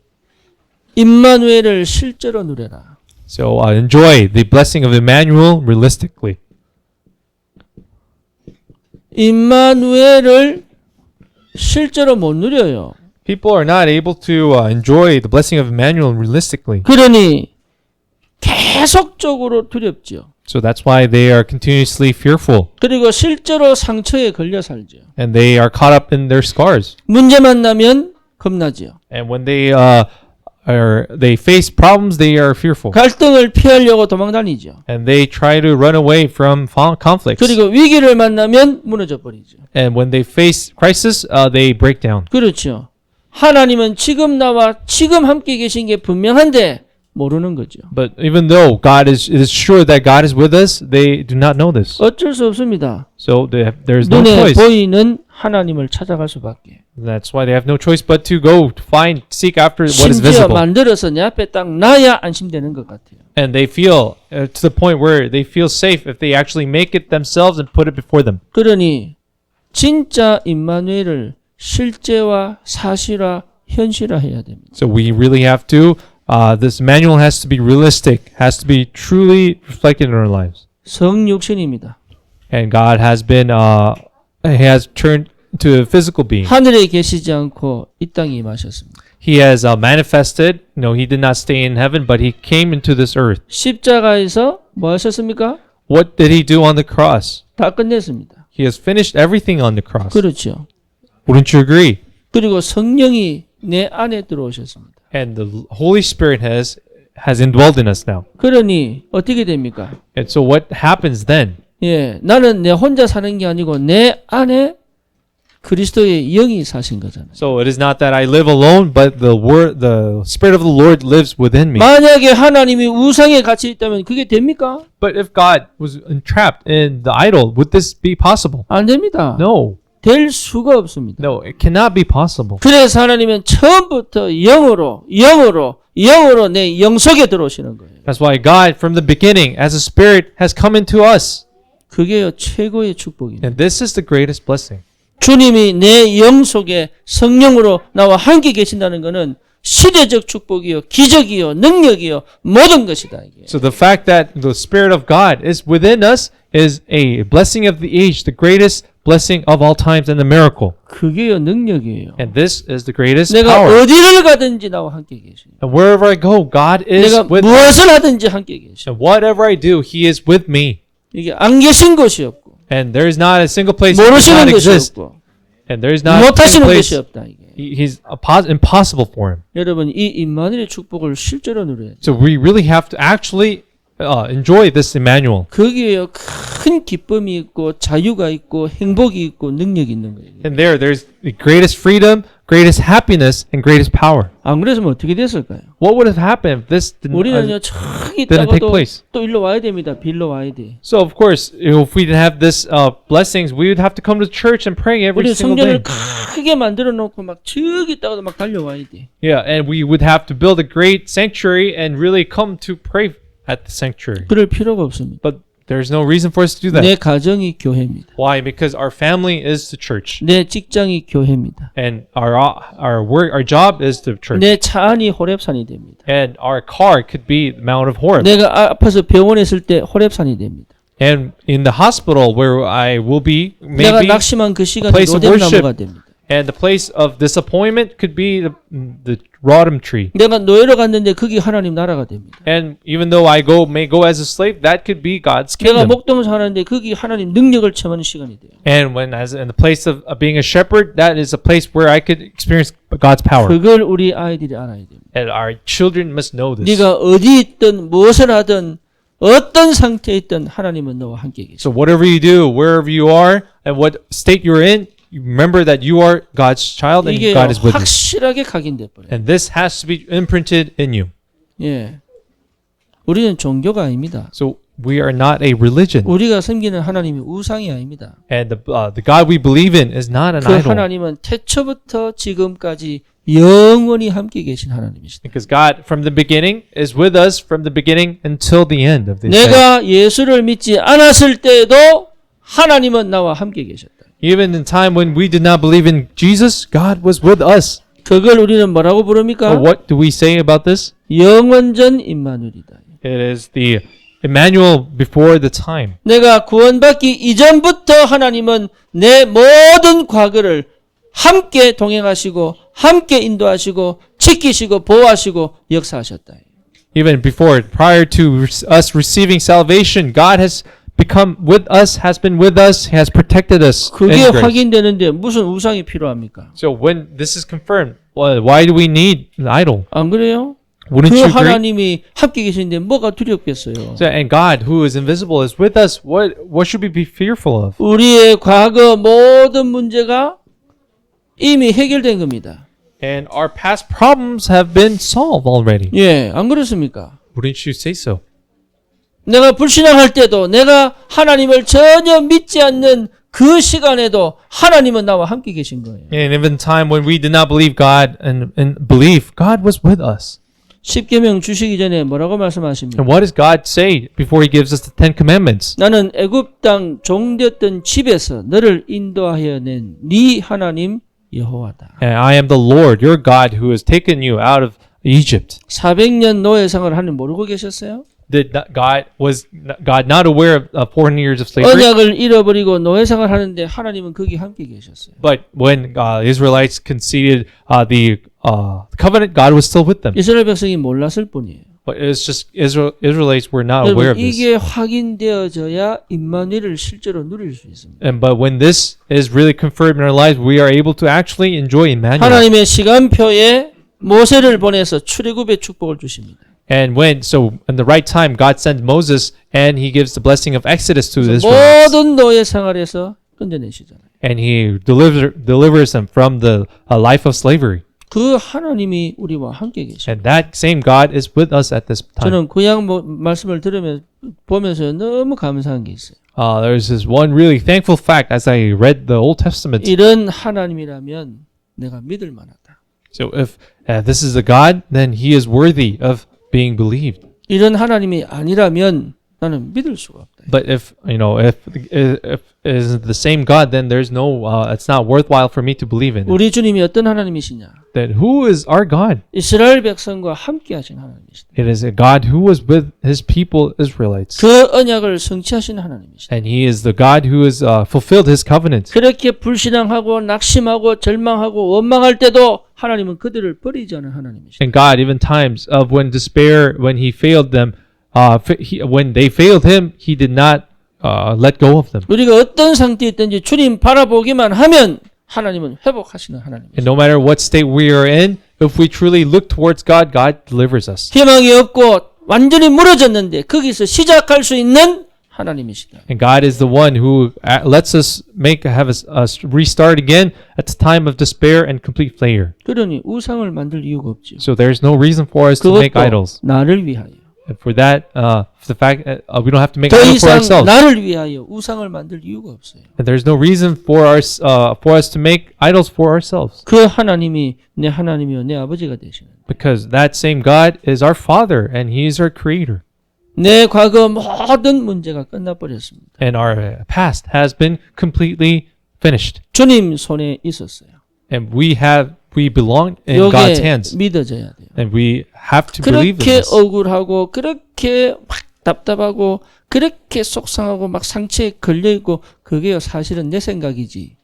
임마누엘을 실제로 누려라. so enjoy the blessing of Emmanuel realistically. 임마누엘을 실제로 못 누려요. People are not able to enjoy the blessing of Emmanuel realistically. 그러니 계속적으로 두렵죠. So that's why they are continuously fearful, 그리고 실제로 상처에 걸려 살죠. and they are caught up in their scars. 문제만 나면 겁나지요. And when they face problems, they are fearful, 갈등을 피하려고 도망다니죠. and they try to run away from conflicts. 그리고 위기를 만나면 무너져 버리죠. And when they face crisis, they break down. 그렇죠. 하나님은 지금 나와 지금 함께 계신 게 분명한데 모르는 거죠. But even though it is sure that God is with us, they do not know this. 어쩔 수 없습니다. So there's no 눈에 choice. 보이는 하나님을 찾아갈 수밖에. That's why they have no choice but to go seek after what is 심지어 visible. 만들어서 내 앞에 딱 놔야 안심되는 것 같아요. And they feel to the point where they feel safe if they actually make it themselves and put it before them. 그러니 진짜 임마누엘을 실제와 사실화 현실화해야 됩니다. So we really have to. This manual has to be realistic, has to be truly reflected in our lives. 성육신입니다. And God has He has turned to a physical being. 하늘에 계시지 않고 이 땅에 임하셨습니다. He has manifested. No, He did not stay in heaven, but He came into this earth. 십자가에서 뭐 하셨습니까? What did He do on the cross? 다 끝냈습니다. He has finished everything on the cross. 그렇죠. Wouldn't you agree? 그리고 성령이 내 안에 들어오셨습니다. And the Holy Spirit has indwelled in us now. 그러니 어떻게 됩니까? And so what happens then? 예, 나는 내 혼자 사는 게 아니고 내 안에 그리스도의 영이 사신 거잖아요. So it is not that I live alone, but the Spirit of the Lord lives within me. 만약에 하나님이 우상에 갇혀 있다면 그게 됩니까? But if God was entrapped in the idol, would this be possible? 안 됩니다. No. 될 수가 없습니다. No, it cannot be possible. 그래서 하나님은 처음부터 영으로 내 영 속에 들어오시는 거예요. That's why God, from the beginning, as a Spirit, has come into us. 그게 최고의 축복입니다. And this is the greatest blessing. 주님이 내 영 속에 성령으로 나와 함께 계신다는 것은 시대적 축복이요, 기적이요, 능력이요, 모든 것이다. 이게. So the fact that the Spirit of God is within us is a blessing of the age, the greatest blessing of all times and the miracle. 그게요, 능력이에요. And this is the greatest 내가 power. 어디를 가든지 나와 함께 계시요. And wherever I go, God is 내가 with me. 무엇을 하든지 함께 계시요. And whatever I do, He is with me. 이게 안 계신 곳이 없고 And there is not a single place He does 모르시는 not 것이 exist. 없고 And there is not a 못하시는 single 것이 place 없다. 이게. He's impossible for Him. 여러분 이 임마누엘의 축복을 실제로 누려야 돼요. So we really have to actually enjoy this Emmanuel. 거기에 큰 기쁨이 있고 자유가 있고 행복이 있고 능력이 있는 거예요. And there's the greatest freedom, greatest happiness, and greatest power. 안 그랬으면 어떻게 됐을까요? What would have happened if this 우리는요 저기 didn't take 있다가도 place? 또 일로 와야 됩니다. 빌로 와야 돼. So of course, if we didn't have this blessings, we would have to come to church and pray every 우리 single day. 성전을 크게 만들어 놓고 막 저기 있다가도 막 달려와야 돼. Yeah, and we would have to build a great sanctuary and really come to pray at the sanctuary. 그럴 필요가 없습니다. But there's no reason for us to do that. 내 가정이 교회입니다. Why? Because our family is the church, 내 직장이 교회입니다. and our job is the church, 내 차 안이 호렙산이 됩니다. and our car could be the Mount of Horeb, 내가 아파서 병원에 있을 때 호렙산이 됩니다. and in the hospital where I will be, 내가 maybe, 낙심한 그 시간이 place of 로뎀나무가 됩니다. and the place of disappointment could be the Rodham tree. 내가 노예로 갔는데 거기 하나님 나라가 됩니다. And even though may go as a slave, that could be God's 내가 kingdom. 목동에서 하는데 거기 하나님 능력을 체험하는 시간이 돼요. And in the place of being a shepherd, that is a place where I could experience God's power. 그걸 우리 아이들이 알아야 됩니다. And our children must know this. 네가 어디 있든 무엇을 하든 어떤 상태에 있든 하나님은 너와 함께 계십니다. So whatever you do, wherever you are, and what state you're in, you remember that you are God's child and 이게 God is with you. 확실하게 각인돼 버려요. And this has to be imprinted in you. 예. 우리는 종교가 아닙니다. So we are not a religion. 우리가 섬기는 하나님이 우상이 아닙니다. And the God we believe in is not an 그 idol. 하나님은 태초부터 지금까지 영원히 함께 계신 하나님이시다. Because God from the beginning is with us from the beginning until the end of this day. 내가 예수를 믿지 않았을 때에도 하나님은 나와 함께 계셨다. Even in time when we did not believe in Jesus, God was with us. 그걸 우리는 뭐라고 부릅니까? What do we say about this? 영원전 임마누엘이다. It is the Emmanuel before the time. 내가 구원받기 이전부터 하나님은 내 모든 과거를 함께 동행하시고 함께 인도하시고 지키시고 보호하시고 역사하셨다. Even before, prior to us receiving salvation, God has become with us, has been with us, has protected us. 그게 in grace. 확인되는데 무슨 우상이 필요합니까? So when this is confirmed, why do we need an idol? 안 그래요? Wouldn't 그 you agree? 하나님이 함께 계시는데 뭐가 두렵겠어요? So, and God, who is invisible, is with us. What should we be fearful of? 우리의 과거 모든 문제가 이미 해결된 겁니다. And our past problems have been solved already. 예, 안 그렇습니까? Wouldn't you say so? 내가 불신앙할 때도 내가 하나님을 전혀 믿지 않는 그 시간에도 하나님은 나와 함께 계신 거예요. And even time when we did not believe God and believe, God was with us. 십계명 주시기 전에 뭐라고 말씀하십니까? And what does God say before He gives us the Ten Commandments? 나는 애굽 땅 종되었던 집에서 너를 인도하여 낸 네 하나님 여호와다. And I am the Lord, your God, who has taken you out of Egypt. 400년 노예 생활을 하는 모르고 계셨어요? Was God not aware of 400 years of slavery? 언약을 잃어버리고 노예 생활 하는데 하나님은 거기 함께 계셨어요. But when Israelites conceded the covenant, God was still with them. 이스라엘 백성이 몰랐을 뿐이에요. But it's just Israelites were not aware 여러분, of this. 이게 확인되어져야 임마누엘을 실제로 누릴 수 있습니다. But when this is really confirmed in our lives, we are able to actually enjoy Emmanuel. 하나님의 시간표에 모세를 보내서 출애굽의 축복을 주십니다. And so in the right time, God sends Moses, and He gives the blessing of Exodus to the Israelites, 모든 노예 생활에서 건져내시잖아요. and He delivers them from the life of slavery. 그 하나님이 우리와 함께 계십니다. And that same God is with us at this time. 저는 구약 말씀을 보면서 너무 감사한 게 있어요. There's this one really thankful fact as I read the Old Testament. 이런 하나님이라면 내가 믿을 만하다. So if this is a God, then He is worthy of being believed. 이런 하나님이 아니라면 나는 믿을 수가 없다. But if it is the same God, then there's no. It's not worthwhile for me to believe in. 우리 주님이 어떤 하나님이시냐? Then who is our God? 이스라엘 백성과 함께 하신 하나님이시다. It is a God who was with His people Israelites, 그 언약을 성취하신 하나님이시다. and He is the God who has fulfilled His covenant. 그렇게 불신앙하고 낙심하고 절망하고 원망할 때도 하나님은 그들을 버리지 않은 하나님이시다. And God, even times of when despair, when He failed them, when they failed Him, He did not let go of them. 우리가 어떤 상태에 있든지 주님 바라보기만 하면 하나님은 회복하시는 하나님이시다. And no matter what state we are in, if we truly look towards God, God delivers us. 희망이 없고 완전히 무너졌는데 거기서 시작할 수 있는 하나님이시다. And God is the one who lets us have us restart again at the time of despair and complete failure. 그러니 우상을 만들 이유가 없죠. So there's no reason for us to make idols. 그것도 나를 위하여. And for that, for the fact we don't have to make 더 idols for 이상 ourselves. 나를 위하여 우상을 만들 이유가 없어요. And there's no reason for us to make idols for ourselves. 그 하나님이 내 하나님이요 내 아버지가 되시는. Because that same God is our Father and He is our Creator. 내 과거 모든 문제가 끝나버렸습니다. And our past has been completely finished. 주님 손에 있었어요. And we belong in God's 이게 hands. 믿어져야 돼요. And we have to believe in 그렇게 this. 억울하고 그렇게 막 답답하고 그렇게 속상하고 막 상처에 걸려있고 그게 사실은 내 생각이지.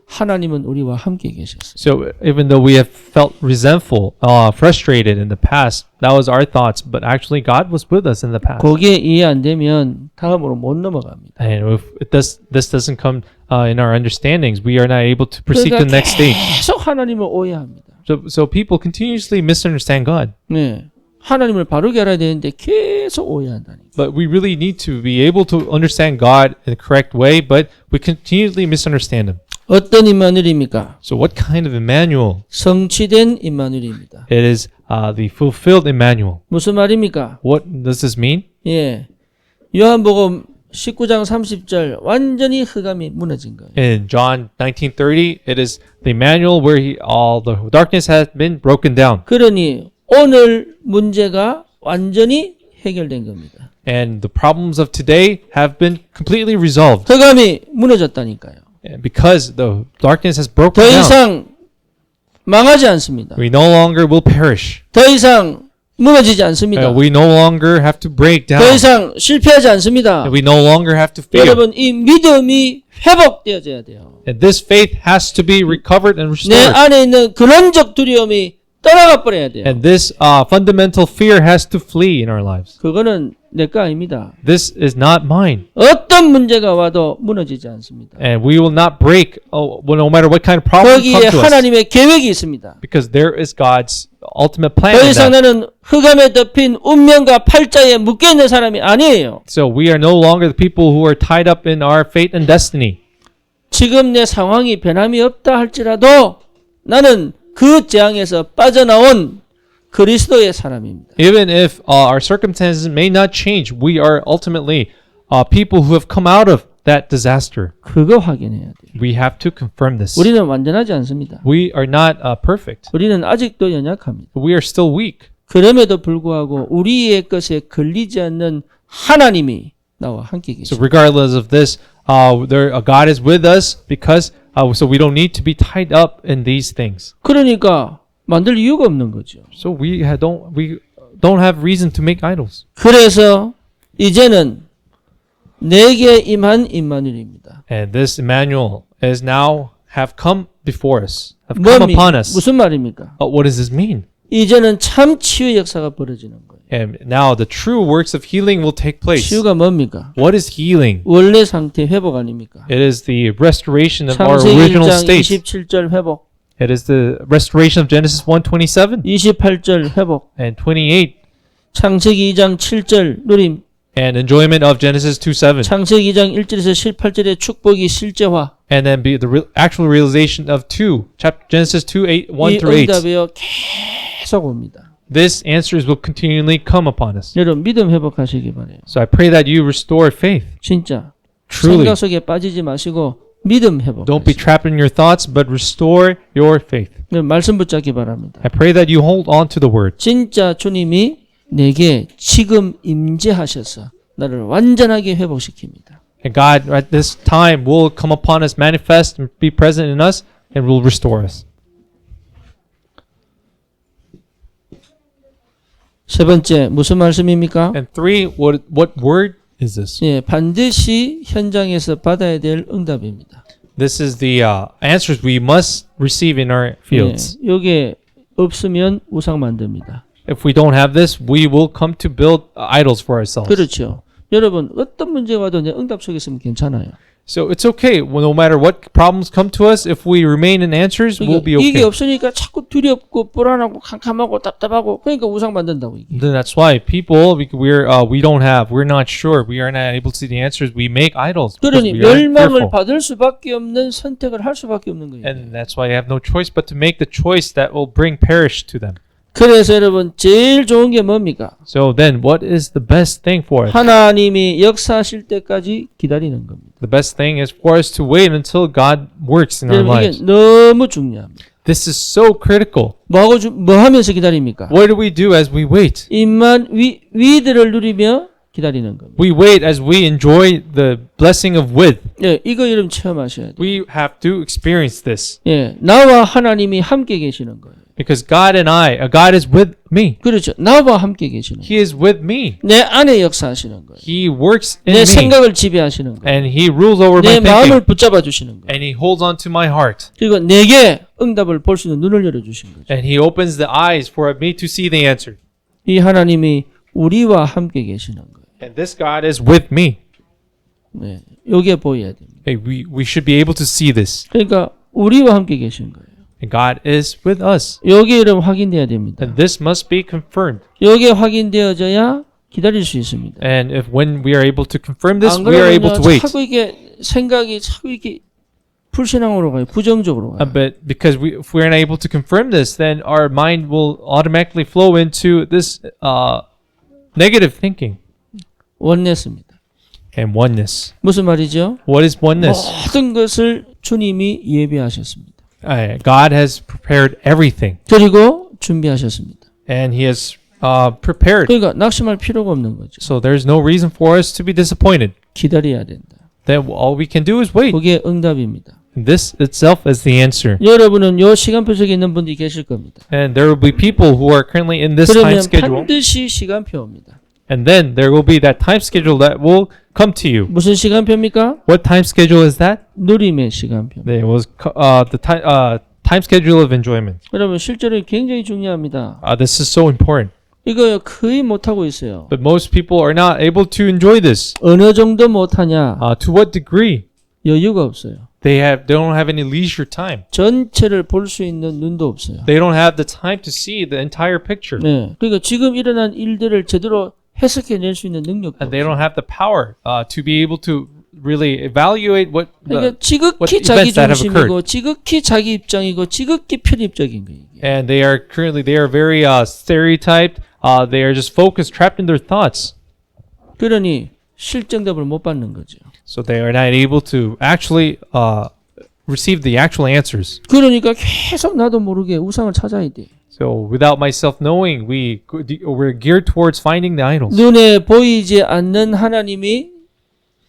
하나님은 우리와 함께 계셨어요. So even though we have felt resentful, frustrated in the past, that was our thoughts. But actually, God was with us in the past. 거기에 이해 안 되면 다음으로 못 넘어갑니다. And if this doesn't come in our understandings, we are not able to proceed to the next stage. 계속 하나님을 오해합니다. So people continuously misunderstand God. 네. 하나님을 바르게 알아야 되는데 계속 오해한다니. But we really need to be able to understand God in the correct way, but we continually misunderstand Him. 어떤 임마누엘입니까? So what kind of Emmanuel? 성취된 임마누엘입니다. It is the fulfilled Emmanuel. 무슨 말입니까? What does this mean? 예. 요한복음 19장 30절 완전히 흑암이 무너진 거예요. In John 19:30, it is the Emmanuel where all the darkness has been broken down. 그러니 오늘 문제가 완전히 해결된 겁니다. And the problems of today have been completely resolved. 흑암이 무너졌다니까요. And because the darkness has broken 더 down, 이상 망하지 않습니다. we no longer will perish. 더 이상 무너지지 않습니다. We no longer have to break down. 더 이상 실패하지 않습니다. And we no longer have to fail. 여러분, 이 믿음이 회복되어져야 돼요. And this faith has to be recovered and 내 restored. 안에 있는 근원적 두려움이 떠나가 버려야 돼요. And this fundamental fear has to flee in our lives. 그거는 내 거 아닙니다. This is not mine. 어떤 문제가 와도 무너지지 않습니다. And we will not break no matter what kind of problem 거기에 comes to us. 하나님의 계획이 있습니다. Because there is God's ultimate plan 더 in 이상 that. 나는 흑암에 덮인 운명과 팔자에 묶여있는 사람이 아니에요. So we are no longer the people who are tied up in our fate and destiny. 지금 내 상황이 변함이 없다 할지라도 나는 그 재앙에서 빠져나온 그리스도의 사람입니다. Even if our circumstances may not change, we are ultimately people who have come out of that disaster. 그거 확인해야 돼요. We have to confirm this. 우리는 완전하지 않습니다. We are not perfect. 우리는 아직도 연약합니다. We are still weak. 그럼에도 불구하고 우리의 것에 걸리지 않는 하나님이 나와 함께 So 계십니다. regardless of this, God is with us because so we don't need to be tied up in these things. 그러니까 만들 이유가 없는 거죠. So we don't have reason to make idols. 그래서 이제는 내게 임한 임마누엘입니다. And this Emmanuel is now have come before us, have come upon us. 무슨 말입니까? What does this mean? 이제는 참 치유의 역사가 벌어지는 거예요. And now the true works of healing will take place. 치유가 뭡니까? What is healing? 원래 상태 회복 아닙니까? It is the restoration of our 창세기 original 1장 state. 27절 회복, It is the restoration of Genesis 1:27 28절 회복, and 28 창세기 2장 7절 누림, and enjoyment of Genesis 2:7 창세기 2장 1절에서 18절의 축복이 실제화. and then be the actual realization of Genesis 2:1 이 through 8. 응답이요 계속 옵니다. This answers will continually come upon us. 여러분 믿음 회복하시기 바래요. So I pray that you restore faith. 진짜 Truly. 생각 속에 빠지지 마시고 믿음 회복. Don't be trapped in your thoughts, but restore your faith. 말씀 붙잡기 바랍니다. I pray that you hold on to the word. 진짜 주님이 내게 지금 임재하셔서 나를 완전하게 회복시킵니다. And God at this time will come upon us, manifest and be present in us, and will restore us. 세 번째 무슨 말씀입니까? And three, what word is this? 예, 반드시 현장에서 받아야 될 응답입니다. This is the answers we must receive in our fields. 예, 요게 없으면 우상 만듭니다. If we don't have this, we will come to build idols for ourselves. 그렇죠. 여러분 어떤 문제가 와도 내 응답 속에 있으면 괜찮아요. So it's okay. Well, no matter what problems come to us, if we remain in answers, we'll be 이게 okay. 없으니까 자꾸 두렵고 불안하고 캄캄하고 답답하고 그러니까 우상 만든다고 이게. Then that's why people we're not sure, we are not able to see the answers. We make idols because 그러니 we are 멸망을 fearful. 받을 수밖에 없는 선택을 할 수밖에 없는 거예요. And that's why they have no choice but to make the choice that will bring perish to them. 그래서 여러분 제일 좋은 게 뭡니까? So then, what is the best thing for us? 하나님이 역사하실 때까지 기다리는 겁니다. The best thing is for us to wait until God works in our 여러분 lives. 이게 너무 중요합니다. This is so critical. 뭐 하면서 기다립니까? What do we do as we wait? 임만 위들을 누리며 기다리는 겁니다. We wait as we enjoy the blessing of with. 예, 이거 여러분 체험하셔야 돼요. We have to experience this 예, 나와 하나님이 함께 계시는 거예요. because God is with me. 그렇죠. 나와 함께 계시는 거예요. He is with me. 내 안에 역사하시는 거예요. He works in 내 me, 생각을 지배하시는 거예요. and He rules over 내 my 마음을 thinking, 붙잡아 주시는 거예요. and He holds on to my heart, 그리고 내게 응답을 볼 수 있는 눈을 열어 주신 거죠. and He opens the eyes for me to see the answer. 이 하나님이 우리와 함께 계시는 거예요. And this God is with me. 네, 요게 보여야 됩니다. Hey, we should be able to see this. 그러니까 우리와 함께 계신 거예요. And God is with us. 여기에 이름 확인돼야 됩니다. And this must be confirmed. 여기에 확인되어져야 기다릴 수 있습니다. And if when we are able to confirm this, 안 we are able 그러면 to wait. 자꾸 이게 생각이 자꾸 이게 불신앙으로 가요. 부정적으로 가요. But because if we're not able to confirm this, then our mind will automatically flow into this negative thinking 원냈습니다. and oneness. 무슨 말이죠? What is oneness? 모든 것을 주님이 예비하셨습니다. God has prepared everything, 그리고 준비하셨습니다. and He has prepared. 그러니까 낙심할 필요가 없는 거죠. So there's no reason for us to be disappointed. 기다려야 된다. Then all we can do is wait. 그게 응답입니다. This itself is the answer. 여러분은 요 시간표 속에 있는 분들이 계실 겁니다. And there will be people who are currently in this time 그러면 schedule. 반드시 시간표입니다. And then there will be that time schedule that will come to you. 무슨 시간표입니까? What time schedule is that? 누림의 시간표. It was the time schedule of enjoyment. 여러분 실제로 굉장히 중요합니다. This is so important. 이거 거의 못하고 있어요. But most people are not able to enjoy this. 어느 정도 못하냐? To what degree? 여유가 없어요. They don't have any leisure time. 전체를 볼 수 있는 눈도 없어요. They don't have the time to see the entire picture. 네. 그러니까 지금 일어난 일들을 제대로 해석해낼 수 있는 능력도 And they 없어요. don't have the power to be able to really evaluate what 그러니까 what 지극히 events 자기 that have 중심이고 지극히 자기 입장이고 지극히 편입적인 거예요. 이게. and they are very stereotyped. They are just focused, trapped in their thoughts. 그러니 실정답을 못 받는 거죠. So they are not able to actually receive the actual answers. 그러니까 계속 나도 모르게 우상을 찾아야 돼. So without myself knowing, we're geared towards finding the idols. 눈에 보이지 않는 하나님이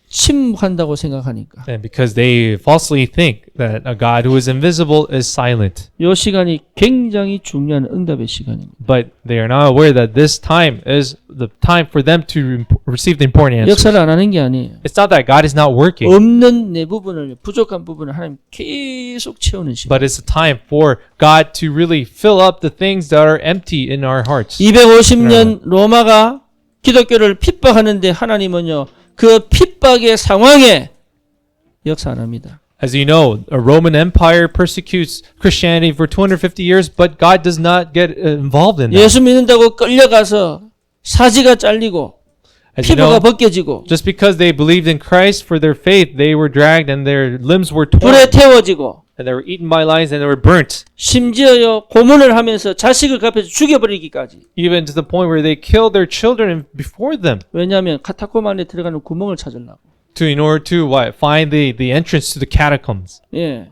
침묵한다고 생각하니까. And because they falsely think that a God who is invisible is silent. 이 시간이 굉장히 중요한 응답의 시간입니다. But they are not aware that this time is the time for them to receive the important answers. 역사를 안 하는 게 아니에요. It's not that God is not working, 없는 내 부분을 부족한 부분을 하나님 계속 채우는 시간. but it's a time for God to really fill up the things that are empty in our hearts. 250년 로마가 기독교를 핍박하는데 하나님은요. 그 핍박의 상황에 역사 안 합니다. As you know, a Roman Empire persecutes Christianity for 250 years, but God does not get involved in that. 예수 믿는다고 끌려가서 사지가 잘리고 As you 피부가 know, 벗겨지고 just because they believed in Christ for their faith, they were dragged and their limbs were 불에 torn, 태워지고 and they were eaten by lions and they were burnt, 심지어요 고문을 하면서 자식을 갚아서 죽여버리기까지. even to the point where they killed their children before them. 왜냐하면 카타콤 안에 들어가는 구멍을 찾으려고. In order to find the entrance to the catacombs. 예.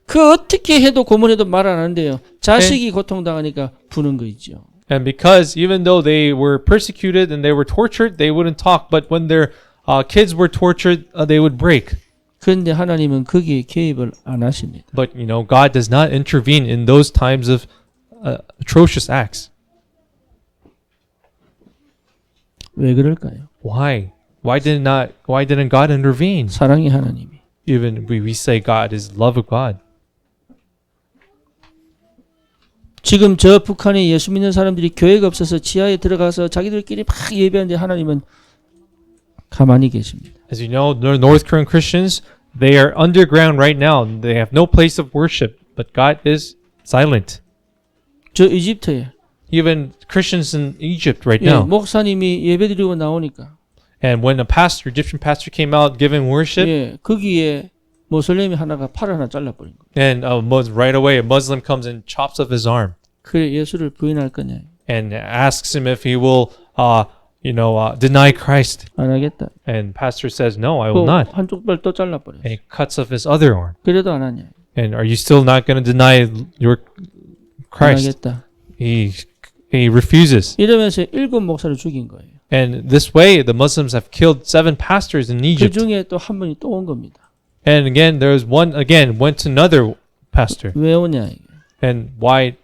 그 어떻게 해도 고문해도 말 안 하는데요. 자식이 고통당하니까 부는 거 있죠. And because even though they were persecuted and they were tortured, they wouldn't talk. But when their kids were tortured, they would break. 그런데 하나님은 거기에 개입을 안 하십니다. But God does not intervene in those times of atrocious acts. 왜 그럴까요? Why? Why didn't God intervene? 사랑의 하나님이. Even we say God is love of God. 지금 저 북한에 예수 믿는 사람들이 교회가 없어서 지하에 들어가서 자기들끼리 막 예배하는데 하나님은 가만히 계십니다. As you know, the North Korean Christians, they are underground right now. They have no place of worship, but God is silent. 저 이집트에 Even Christians in Egypt right 예, now. 목사님이 예배드리고 나오니까 And when a pastor, Egyptian pastor came out giving worship, 예, 거기에 모슬렘이 하나가 팔을 하나 잘라버린 거예요. and right away a Muslim comes and chops off his arm 그래 예수를 부인할 거냐? and asks him if he will, deny Christ. 안 하겠다. And pastor says, no, I will 또 not. 한쪽 발 또 잘라버렸어. And he cuts off his other arm. 그래도 안 하냐? And are you still not going to deny your 안 Christ? 하겠다. He refuses. 이러면서 7 목사를 죽인 거예요. And this way, the Muslims have killed 7 pastors in 그 Egypt. 중에 또 한 분이 또 온 겁니다. And again, there's one again went to another pastor. 왜 오냐? 이게. And why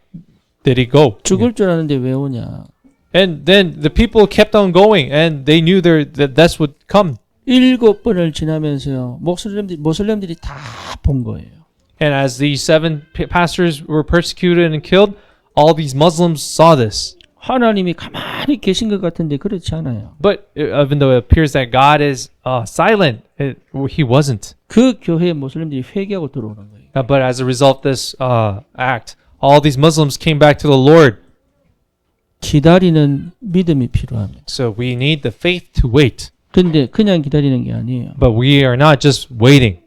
did he go? 죽을 줄 아는데 왜 오냐? And then the people kept on going, and they knew that that's would come. 7번을 지나면서요. 모슬렘들이 다 본 거예요. And as these 7 pastors were persecuted and killed, all these Muslims saw this. 하나님이 가만히 계신 것 같은데 그렇지 않아요. But even though it appears that God is silent, he wasn't. 그 교회에 모슬렘들이 회개하고 들어오는 거예요. But as a result of this act, all these Muslims came back to the Lord. 기다리는 믿음이 필요합니다. So we need the faith to wait. 근데 그냥 기다리는 게 아니에요. But we are not just waiting.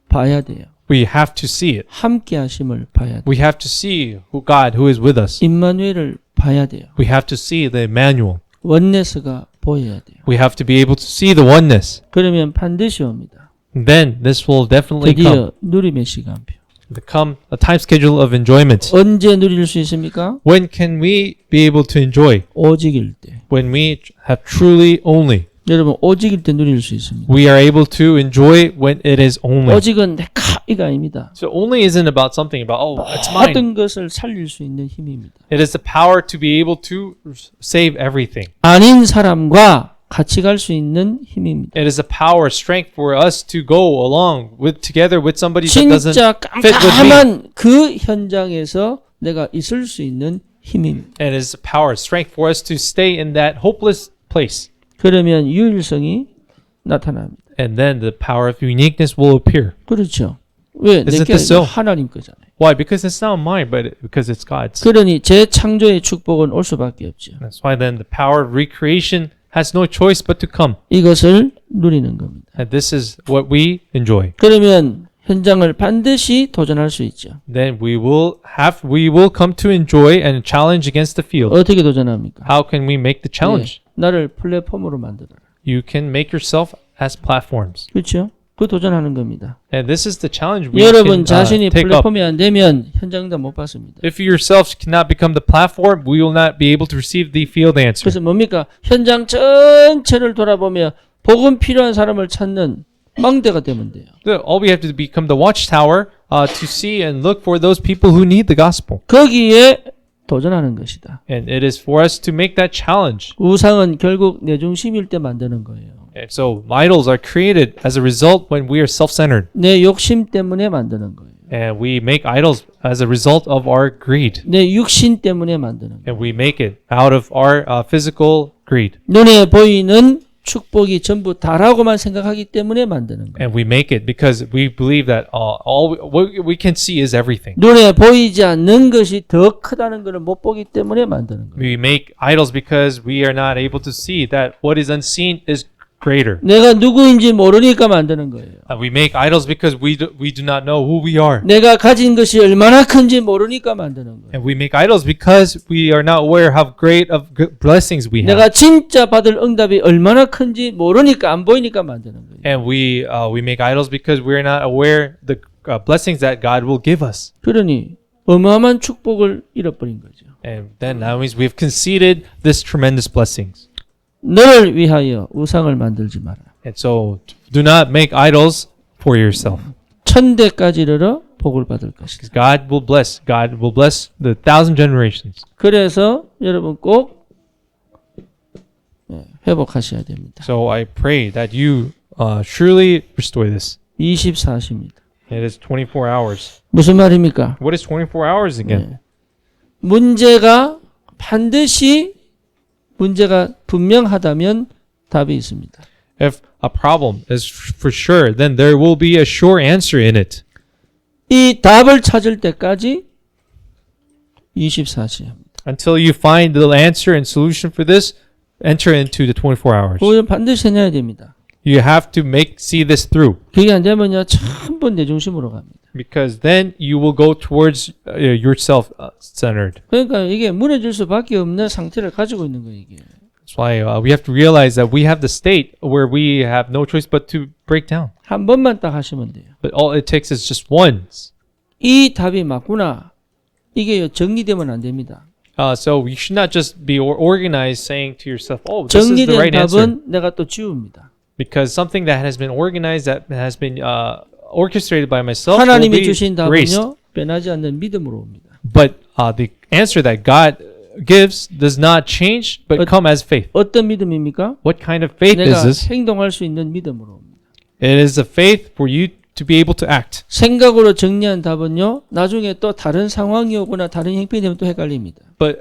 봐야 돼요. We have to see it. 함께 하심을 봐야 돼요. We have to see God who is with us. 임마누엘을 봐야 돼요. We have to see the Emmanuel. 원네스가 보여야 돼요. We have to be able to see the oneness. 그러면 반드시 옵니다. Then this will definitely come. 드디어 누림의 시간표. Become a time schedule of enjoyment. 언제 누릴 수 있습니까? When can we be able to enjoy? 오직일 때. When we have truly only. 여러분 오직일 때 누릴 수 있습니다. We are able to enjoy when it is only. 오직은 내가 이가 아닙니다. So only isn't about something about, oh, it's mine. 모든 것을 살릴 수 있는 힘입니다. It is the power to be able to save everything. 아닌 사람과 같이 갈 수 있는 힘입니다. It is a power, strength for us to go along with together with somebody that doesn't 진짜 fit with me. 깜깜한 그 현장에서 내가 있을 수 있는 힘입니다. And it is a power, strength for us to stay in that hopeless place. 그러면 유일성이 나타납니다. And then the power of uniqueness will appear. 그렇죠. 왜? Isn't 내게 this so? 하나님 거잖아요. Why? Because it's not mine, but because it's God's. 그러니 재창조의 축복은 올 수밖에 없죠. That's why then the power of recreation has no choice but to come. 이것을 누리는 겁니다. And this is what we enjoy. 그러면 현장을 반드시 도전할 수 있죠. Then we will come to enjoy and challenge against the field. 어떻게 도전합니까? How can we make the challenge? 나를 플랫폼으로 만들어라. You can make yourself as platforms. 그렇죠? 그 도전하는 겁니다. And this is the challenge we 여러분 can 자신이 take up. 플랫폼이 안 되면 현장도 못 받습니다. If you yourselves cannot become the platform, we will not be able to receive the field answer. 그래서 뭡니까? 현장 전체를 돌아보며 복음 필요한 사람을 찾는 망대가 되면 돼요. All we have to become the watchtower to see and look for those people who need the gospel. 거기에 도전하는 것이다. And it is for us to make that challenge. 우상은 결국 내 중심일 때 만드는 거예요. And so idols are created as a result when we are self-centered. 내 욕심 때문에 만드는 거예요. And we make idols as a result of our greed. 내 육신 때문에 만드는 거예요. And we make it out of our physical greed. 눈에 보이는 축복이 전부 다라고만 생각하기 때문에 만드는 거예요. And we make it because we believe that what we can see is everything. 눈에 보이지 않는 것이 더 크다는 것을 못 보기 때문에 만드는 거예요. We make idols because we are not able to see that what is unseen is greater. 내가 누구인지 모르니까 만드는 거예요. We make idols because we do not know who we are. 내가 가진 것이 얼마나 큰지 모르니까 만드는 거예요. And we make idols because we are not aware how great of blessings we have. 내가 진짜 받을 응답이 얼마나 큰지 모르니까 안 보이니까 만드는 거예요. And we make idols because we are not aware the blessings that God will give us. 그러니 어마어마한 축복을 잃어버린 거죠. And then that means we've conceded this tremendous blessings. 너를 위하여 우상을 만들지 마라. And so do not make idols for yourself. 천대까지 이르러 복을 받을 것이다. Because God will bless the 1,000 generations. 그래서 여러분 꼭 회복하셔야 됩니다. So I pray that you surely restore this. 24시입니다. It is 24 hours. 무슨 말입니까? What is 24 hours again? 문제가 분명하다면 답이 있습니다. If a problem is for sure, then there will be a sure answer in it. 이 답을 찾을 때까지 24시입니다. Until you find the answer and solution for this, enter into the 24 hours. 그걸 반드시 해내야 됩니다. You have to see this through. 그게 안 되면요, 전부 내 중심으로 갑니다. Because then you will go towards yourself centered. 그러니까 이게 무너질 수밖에 없는 상태를 가지고 있는 거예요, 이게. That's why we have to realize that we have the state where we have no choice but to break down. 한 번만 딱 하시면 돼요. But all it takes is just once. 이 답이 맞구나. 이게 정리되면 안 됩니다. So you should not just be organized saying to yourself, "Oh, this is the 정리된 right answer." 답은 내가 또 지웁니다. Because something that has been organized, that has been orchestrated by myself, will 하나님이 be 주신 erased. 답은요, 변하지 않는 믿음으로 옵니다. But the answer that God gives does not change, but come as faith. 어떤 믿음입니까? What kind of faith 내가 is this? 행동할 수 있는 믿음으로 옵니다. It is a faith for you to be able to act. 생각으로 정리한 답은요, 나중에 또 다른 상황이 오거나 다른 형편이 되면 또 헷갈립니다. But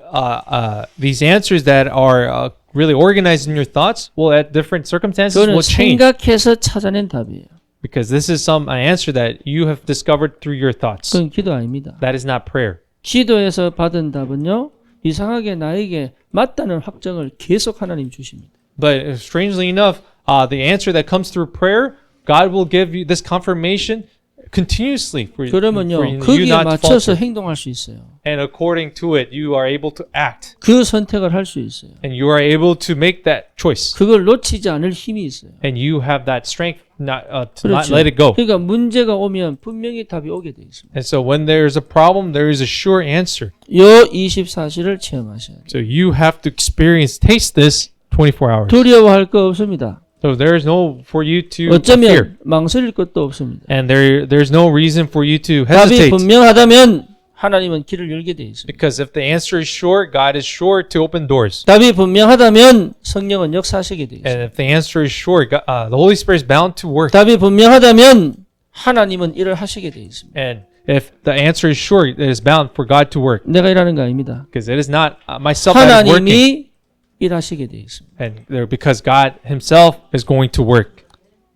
these answers that are really organized in your thoughts will, at different circumstances, 그거는 will change. 생각해서 찾아낸 답이에요. Because this is an answer that you have discovered through your thoughts. 그건 기도 아닙니다. That is not prayer. 기도에서 받은 답은요. 이상하게 나에게 맞다는 확정을 계속 하나님 주십니다. But strangely enough, the answer that comes through prayer, God will give you this confirmation continuously for 그러면요. you 거기에 not to 맞춰서 falter. 행동할 수 있어요. And according to it, you are able to act. 그 선택을 할 수 있어요. And you are able to make that choice. 그걸 놓치지 않을 힘이 있어요. And you have that strength not, to not 그렇죠. let it go. 그러니까 문제가 오면 분명히 답이 오게 돼 있습니다. And so when there's a problem, there is a sure answer. 요 24시를 체험하셔야 돼요. So you have to taste this 24 hours. 두려워할 거 없습니다. So there is no for you to fear. 어쩌면 망설일 것도 없습니다. And there's no reason for you to 답이 hesitate. 분명하다면 하나님은 길을 열게 돼 있습니다. Because if the answer is sure, God is sure to open doors. 답이 분명하다면 성령은 역사하시게 돼 있습니다. And if the answer is sure, God, the Holy Spirit is bound to work. 답이 분명하다면 하나님은 일을 하시게 돼 있습니다. And if the answer is sure, it is bound for God to work. 내가 일하는 거 아닙니다. Because it is not myself that is working. 하나님이 일하시게 돼 있습니다. And because God Himself is going to work.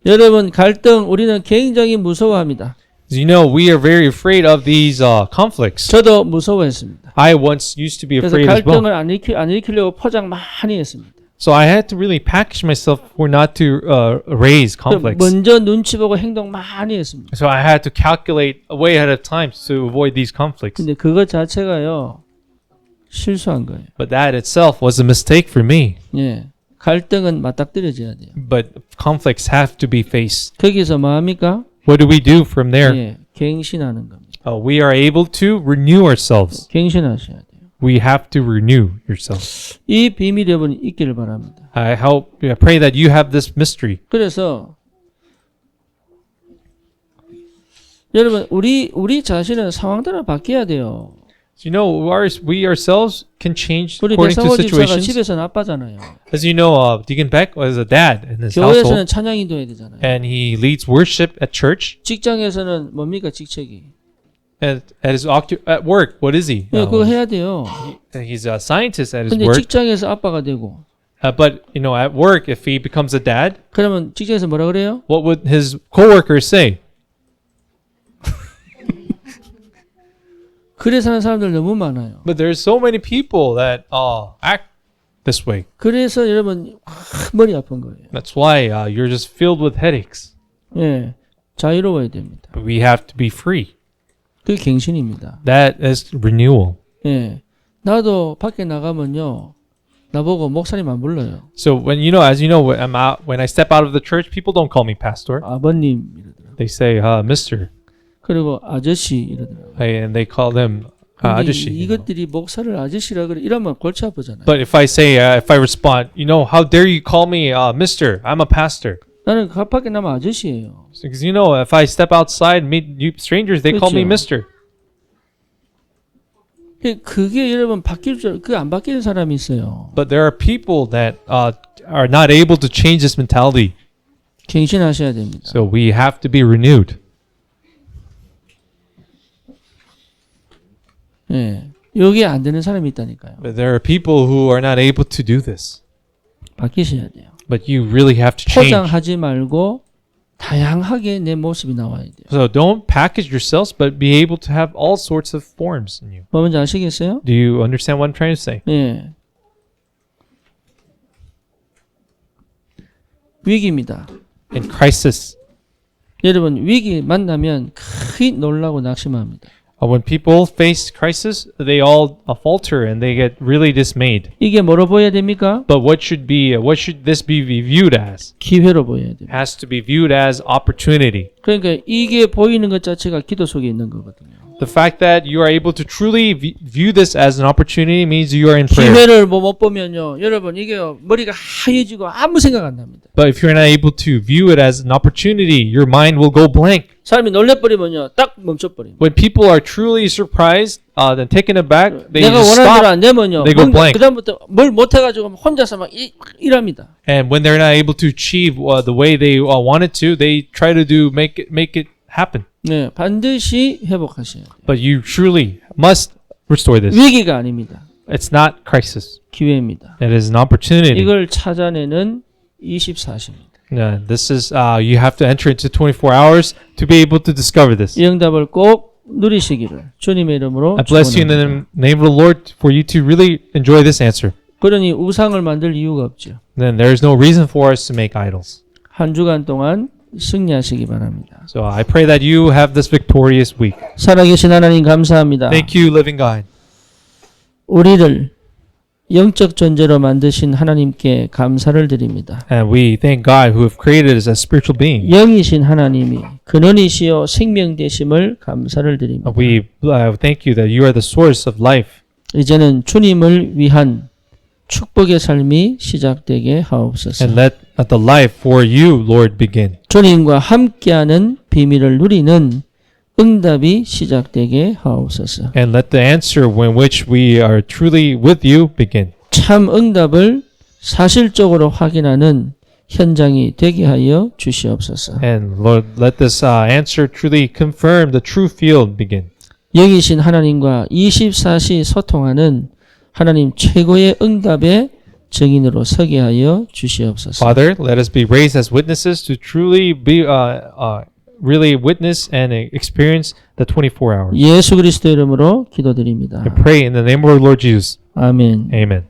여러분 갈등 우리는 굉장히 무서워합니다. As you know, we are very afraid of these conflicts. 저도 무서워했습니다. I once used to be 그래서 afraid as well. 갈등을 안 일으키려고 포장 많이 했습니다. So I had to really package myself for not to raise conflicts. 먼저 눈치 보고 행동 많이 했습니다. So I had to calculate way ahead of time to avoid these conflicts. 근데 그것 자체가요 실수한 거예요. But that itself was a mistake for me. 예, 갈등은 맞닥뜨려져야 돼요. But conflicts have to be faced. 거기서 뭐 합니까? What do we do from there? 예, 갱신하는 겁니다. We are able to renew ourselves. 갱신하셔야 돼요. We have to renew yourself. 이 비밀이 여러분 있기를 바랍니다. I pray that you have this mystery. 그래서 여러분 우리 자신은 상황 따라 바뀌어야 돼요. So you know, we ourselves can change 우리 according to 백상호 집사가 situations. 집에서는 아빠잖아요. As you know, Deacon Beck was a dad in his 교회에서는 household, 찬양 인도해야 되잖아요. and he leads worship at church. 직장에서는 뭡니까 직책이? And at work, what is he? 예, 그거 해야 돼요. He's a scientist at his 근데 work. 직장에서 아빠가 되고 But you know, at work, if he becomes a dad, 그러면 직장에서 뭐라 그래요? what would his coworkers say? 그래 사는 사람들 너무 많아요. But there's so many people that act this way. 그래서 여러분 머리 아픈 거예요. That's why you're just filled with headaches. 예, 자유로워야 됩니다. But we have to be free. 그게 갱신입니다. That is renewal. 예, 나도 밖에 나가면요, 나보고 목사님 안 불러요. So as you know, when I step out of the church, people don't call me pastor. 아버님 이러더라고요. They say, Mister, 그리고 아저씨 이러더라고요. and they call them 근데 아저씨. 이것들이 목사를 아저씨라 그래 이러면 골치 아프잖아요. But if I respond, how dare you call me Mister? I'm a pastor. 나는 밖에 나면 아저씨예요. Because if I step outside and meet new strangers, they call me 그렇죠. Mister. 그게 여러분 그게 안 바뀌는 사람이 있어요. But there are people that are not able to change this mentality. 갱신하셔야 됩니다. So we have to be renewed. 예, 여기에 안 되는 사람이 있다니까요. But there are people who are not able to do this. 바뀌셔야 돼요. But you really have to change. 포장하지 말고 다양하게 내 모습이 나와야 돼요. So don't package yourselves, but be able to have all sorts of forms in you. 뭐 뭔지 아시겠어요? Do you understand what I'm trying to say? 예. 위기입니다. In crisis, 여러분 위기 만나면 크게 놀라고 낙심합니다. when people face crisis, they all falter and they get really dismayed. 이게 뭐로 보여야 됩니까? But what should this be viewed as? 기회로 보여야 됩니다. It has to be viewed as opportunity. 그러니까 이게 보이는 것 자체가 기도 속에 있는 거거든요. The fact that you are able to truly view this as an opportunity means you are in prayer. 기회를 못 보면요, 여러분 이게 머리가 하얘지고 아무 생각 안 납니다. But if you're not able to view it as an opportunity, your mind will go blank. 사람이 놀래버리면요, 딱 멈춰버립니다. When people are truly surprised, then taken aback, they 내가 just 원하는 대로 stop. 안 되면요, They go blank. 그다음부터 뭘 못해가지고 혼자서 막 일합니다. And when they're not able to achieve the way they wanted to, they try to make it happen. 네, 반드시 회복하셔야 돼요. But you truly must restore this. 위기가 아닙니다. It's not crisis. 기회입니다. It is an opportunity. 이걸 찾아내는 24시입니다. This is you have to enter into 24 hours to be able to discover this. 이 응답을 꼭 누리시기를 주님의 이름으로 I bless you in the 축원합니다. name of the Lord for you to really enjoy this answer. 그러니 우상을 만들 이유가 없죠. Then there is no reason for us to make idols. 한 주간 동안 승리하시기 바랍니다. So I pray that you have this victorious week. 살아계신 하나님 감사합니다. Thank you, living God. 우리를 영적 존재로 만드신 하나님께 감사를 드립니다. And we thank God who have created us as spiritual beings. 영이신 하나님이 근원이시여 생명 되심을 감사를 드립니다. We thank you that you are the source of life. 이제는 주님을 위한 축복의 삶이 시작되게 하옵소서. And let the life for you, Lord, begin. 주님과 함께하는 비밀을 누리는 응답이 시작되게 하옵소서. And let the answer in which we are truly with you begin. 참 응답을 사실적으로 확인하는 현장이 되게 하여 주시옵소서. And Lord, let this answer truly confirm the true field begin. 영이신 하나님과 24시 소통하는 하나님 최고의 응답의 증인으로 서게 하여 주시옵소서. Father, let us be raised as witnesses to truly be really witness and experience the 24 hours. 예수 그리스도 이름으로 기도드립니다. I pray in the name of our Lord Jesus. 아멘. Amen.